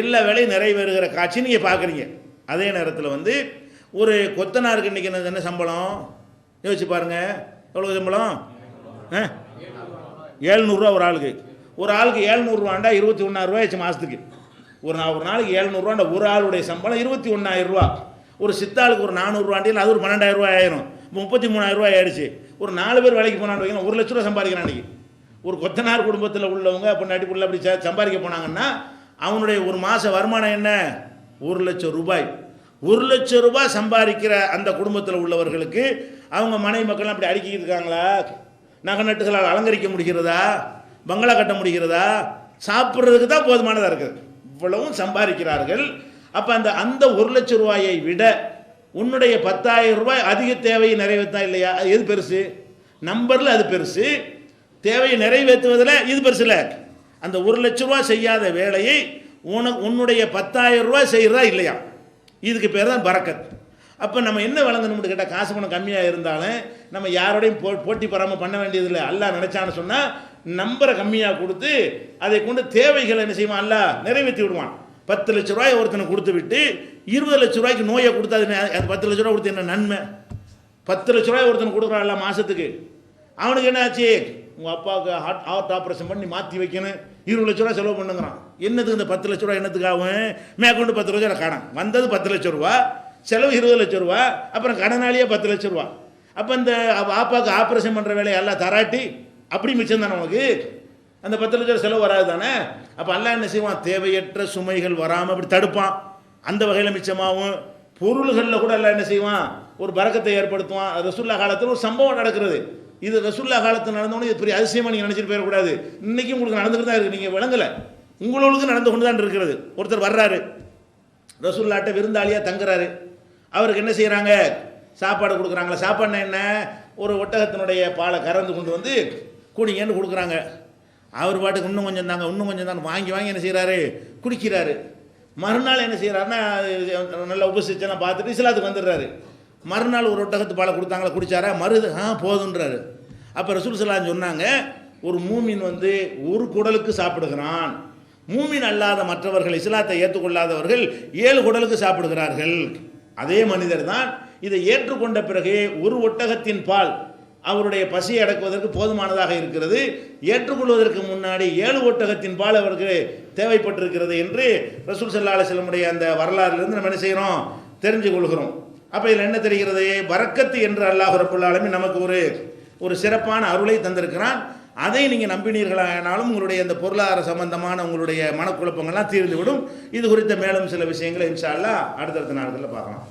எல்லா வேலையும் நிறைவேறுகிற காட்சி நீங்கள் பார்க்குறீங்க. அதே நேரத்தில் வந்து ஒரு கொத்தனாருக்கு இன்றைக்கி என்ன சம்பளம் யோசிச்சு பாருங்கள். எவ்வளோ சம்பளம்? 700 ரூபா ஒரு ஆளுக்கு. 700 ரூபாண்டா 21,000 ரூபாய்ச்சு மாதத்துக்கு. ஒரு நாளைக்கு 700 ரூபாண்டா ஒரு ஆளுடைய சம்பளம் 21,000 ரூபா. ஒரு சித்தாளுக்கு ஒரு 400 ரூபாண்டியில் அது ஒரு 12,000 ரூபாய் ஆயிரும். 33,000 ரூபாய் ஆயிடுச்சு. ஒரு 4 பேர் வேலைக்கு போனான்னு வைக்கலாம் 1 லட்ச ரூபா சம்பாதிக்கிறான் அன்றைக்கி. ஒரு கொத்தனார் குடும்பத்தில் உள்ளவங்க பொண்டாட்டி புள்ள அப்படி சம்பாதிக்க போனாங்கன்னா அவனுடைய ஒரு மாத வருமானம் என்ன? 1 லட்சம் ரூபாய். 1 லட்சம் ரூபாய் சம்பாதிக்கிற அந்த குடும்பத்தில் உள்ளவர்களுக்கு அவங்க மனைவி மக்கள்லாம் அப்படி அடுக்கிட்டு இருக்காங்களா? நகை நட்டுகளால் அலங்கரிக்க முடிகிறதா? பங்களா கட்ட முடிகிறதா? சாப்பிட்றதுக்கு தான் போதுமானதாக இருக்குது. இவ்வளவும் சம்பாதிக்கிறார்கள். அப்போ அந்த 1 லட்சம் ரூபாயை விட உன்னுடைய 10,000 ரூபாய் அதிக தேவையை நிறைவேற்றா இல்லையா? எது பெருசு? நம்பரில் அது பெருசு. தேவையை நிறைவேற்றுவதில் இது பெருசு இல்லை. அந்த 1 லட்ச ரூபா செய்யாத வேலையை உன்னுடைய 10,000 ரூபாய் செய்கிறதா இல்லையா? இதுக்கு பேர் தான் பரக்கத். அப்போ நம்ம என்ன வழங்கணும்னு கேட்டால் காசு பணம் கம்மியாக இருந்தாலும் நம்ம யாரோடையும் போட்டி பராமல் பண்ண வேண்டியதில்லை. அல்லாஹ் நினச்சான்னு சொன்னால் நம்பரை கம்மியாக கொடுத்து அதை கொண்டு தேவைகளை என்ன செய்வான்? அல்லாஹ் நிறைவேற்றி விடுவான். 10 லட்ச ரூபாய் ஒருத்தனை கொடுத்து விட்டு 20 லட்ச ரூபாய்க்கு நோயை கொடுத்தா அது 10 லட்ச ரூபா கொடுத்து என்ன நன்மை? 10 லட்ச ரூபாய் ஒருத்தனை கொடுக்குறான்ல மாதத்துக்கு, அவனுக்கு என்ன ஆச்சு? உங்கள் அப்பாவுக்கு ஹார்ட் ஆப்ரேஷன் பண்ணி மாற்றி வைக்கணும், 20 லட்ச ரூபா செலவு பண்ணுங்கிறான். என்னத்துக்கு இந்த 10 லட்ச ரூபா என்னத்துக்கு ஆகும்? மேற்கொண்டு 10 லட்ச ரூபா கடன் வந்தது, 10 லட்ச ரூபா செலவு, 20 லட்ச ரூபா, அப்புறம் கடனாளியே 10 லட்ச ரூபா. அப்போ இந்த அப்பாவுக்கு ஆப்ரேஷன் பண்ணுற வேலையை எல்லாம் தராட்டி அப்படி மிச்சம் தானே உனக்கு? அந்த 10 லட்ச ரூபா செலவு வராது தானே? அப்போ எல்லாம் என்ன செய்வான்? தேவையற்ற சுமைகள் வராமல் அப்படி தடுப்பான். அந்த வகையில் மிச்சமாகும். பொருள்களில் கூட எல்லாம் என்ன செய்வான்? ஒரு பரக்கத்தை ஏற்படுத்துவான். ரசூல்லா காலத்தில் ஒரு சம்பவம் நடக்கிறது. இது ரசூல்லா காலத்தில் நடந்தோன்னு இது பெரிய அதிசயமாக நீங்கள் நினச்சிட்டு போயிடக்கூடாது. இன்றைக்கும் உங்களுக்கு நடந்துகிட்டு தான் இருக்குது. நீங்கள் விளங்கலை, உங்களுக்கு நடந்து கொண்டு தான் இருக்கிறது. ஒருத்தர் வர்றாரு, ரசூல்லாட்ட விருந்தாளியாக தங்குறாரு. அவருக்கு என்ன செய்கிறாங்க? சாப்பாடு கொடுக்குறாங்களா? சாப்பாடுனா என்ன? ஒரு ஒட்டகத்தினுடைய பாலை கறந்து கொண்டு வந்து குடிங்கன்னு கொடுக்குறாங்க. அவர் பாட்டுக்கு இன்னும் கொஞ்சம் தாங்க, இன்னும் கொஞ்சம் தாங்க வாங்கி வாங்கி என்ன செய்கிறாரு? குடிக்கிறாரு. மறுநாள் என்ன செய்கிறாருன்னா நல்லா உபசிச்செல்லாம் பார்த்துட்டு இஸ்லாத்துக்கு வந்துடுறாரு. மறுநாள் ஒரு ஒட்டகத்து பாலை கொடுத்தாங்களா? குடித்தாரா? போதுன்றாரு. அப்போ ரசூல் ஸல்லல்லாஹு சொன்னாங்க, ஒரு மூமின் வந்து ஒரு குடலுக்கு சாப்பிடுகிறான், மூமின் அல்லாத மற்றவர்கள் இஸ்லாத்தை ஏற்றுக்கொள்ளாதவர்கள் 7 குடலுக்கு சாப்பிடுகிறார்கள். அதே மனிதர் தான் இதை ஏற்றுக்கொண்ட பிறகு ஒரு ஒட்டகத்தின் பால் அவருடைய பசியை அடக்குவதற்கு போதுமானதாக இருக்கிறது, ஏற்றுக்கொள்வதற்கு முன்னாடி 7 ஒட்டகத்தின் பால் அவருக்கு தேவைப்பட்டிருக்கிறது என்று ரசூல் ஸல்லல்லாஹு அலைஹி வஸல்லம் அந்த வரலாறிலிருந்து நம்ம என்ன செய்கிறோம், தெரிஞ்சு கொள்கிறோம். அப்போ இதில் என்ன தெரிகிறது, பரக்கத்து என்று அல்லாஹ் ரப்பல் ஆலமீன் நமக்கு ஒரு சிறப்பான அருளை தந்திருக்கிறான். அதை நீங்கள் நம்பினீர்களானாலும் உங்களுடைய இந்த பொருளாதார சம்பந்தமான உங்களுடைய மனக்குழப்பங்கள்லாம் தீர்ந்துவிடும். இது குறித்த மேலும் சில விஷயங்களை இன்ஷா அல்லாஹ் அடுத்தடுத்த நாட்களில் பார்க்கலாம்.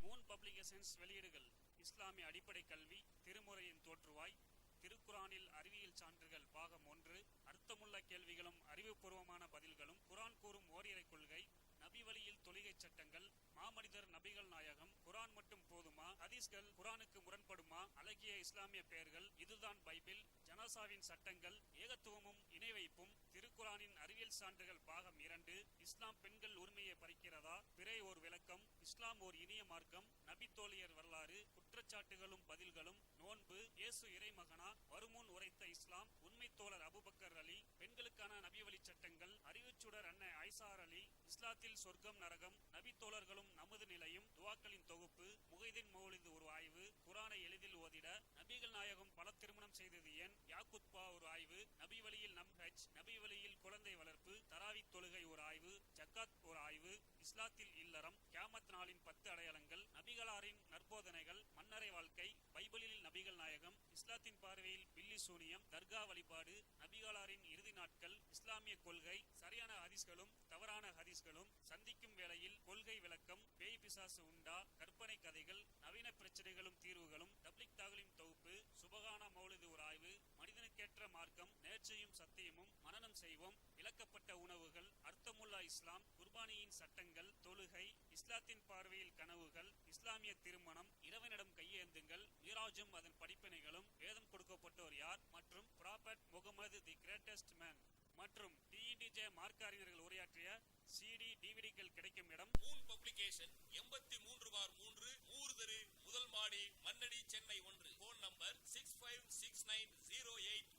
மூன் பப்ளிகேஷன்ஸ் வெளியீடுகள் இஸ்லாமிய அடிப்படை கல்வி, திருமுறையின் தோற்றுவாய், திருக்குரானில் அறிவியல் சான்றுகள் பாகம் 1, அர்த்தமுள்ள கேள்விகளும் அறிவுபூர்வமான பதில்களும், குரான் கூறும் ஓரிரை கொள்கை, நபி வழியில் தொழுகை சட்டங்கள், மாமனிதர் நபிகள் நாயகம், குரான் மட்டும் போதுமா, ஹதீஸ்கள் குரானுக்கு முரண்படுமா, அழகிய இஸ்லாமிய பெயர்கள், இதுதான் பைபிள், ஜனாசாவின் சட்டங்கள், ஏகத்துவமும் இணை வைப்பும், திருக்குரானின் அறிவியல் சான்றுகள் பாகம் 2, இஸ்லாம் பெண்கள் உரிமையை பறிக்கிறதா, பிறை ஓர் விளக்கம், இஸ்லாம் ஓர் இனிய மார்க்கம், நபி தோழியர் வரலாறு, குற்றச்சாட்டுகளும் பதில்களும், நோன்பு, இயேசு இறைமகனா, வருமுன் உரைத்த இஸ்லாம், உண்மை தோழர் அபுபக்கர் அலி, பெண்களுக்கான நபி வழி சட்டங்கள், அறிவுச்சுடர் அன்னை ஐசார் அலி, இஸ்லாத்தில் சொர்க்கம் நரகம், நபி தோழர்களும் நமது நிலையும், துவாக்களின் தொகுப்பு, முகைதீன் மௌலிது ஒரு ஆய்வு, குரானை எளிதில் ஓதிட, நபிகள் நாயகம் பல திருமணம் செய்தது ஏன், யாக்குத்பா ஒரு ஆய்வு, நபி வழியில் நம்ஹஜ், நபி வழியில் குழந்தை வளர்ப்பு, தராவி தொழுகை ஒரு ஆய்வு, ஜக்காத் ஒரு ஆய்வு, இஸ்லாத்தில் இல்லறம், கியாமத் நாளின் 10 அடையாளங்கள், நபிகளாரின் நற்போதனைகள், மன்னரை வாழ்க்கை, பைபிளில் நபிகள் நாயகம், இஸ்லாத்தின் பார்வையில் பில்லி சூனியம், தர்கா வழிபாடு, நபிகளாரின் இறுதி நாட்கள், இஸ்லாமிய கொள்கை, சரியான ஹதீஸ்களும் தவறான ஹதீஸ்களும், சந்திக்கும் வேளையில் கொள்கை விளக்கம், பேய் பிசாசு உண்டா, கற்பனை கதைகள், நவீன பிரச்சனைகளும் தீர்வுகளும், தப்லிக் தாகலின் தொகுப்பு, சுபகானா மௌலிது ஒரு ஆய்வு, மனிதனுக்கேற்ற மார்க்கம், நேர்ச்சையும் சத்தியமும், மனனம் செய்வோம், விளக்கப்பட்ட உணவுகள், அர்த்தமுல்லா இஸ்லாம், குர்பானியின் சட்டங்கள், தொழுகை, இஸ்லாத்தின் பார்வையில் கனவுகள், இஸ்லாமிய திருமணம், இறைவனிடம் கையேந்துங்கள், மீராஜும் அதன் படிப்பினைகளும், வேதம் கொடுக்கப்பட்டோர் யார், மற்றும் prophet Mohammed the greatest man, மற்றும் டிஇடிஜே மார்க்க அறிஞர்கள் உரையாற்றிய CD டிவிடிகள் கிடைக்கும் இடம் மூன் பப்ளிகேஷன் 83/3 ஊர்தரு முதல் மாடி மண்ணடி சென்னை 1. Phone number 656908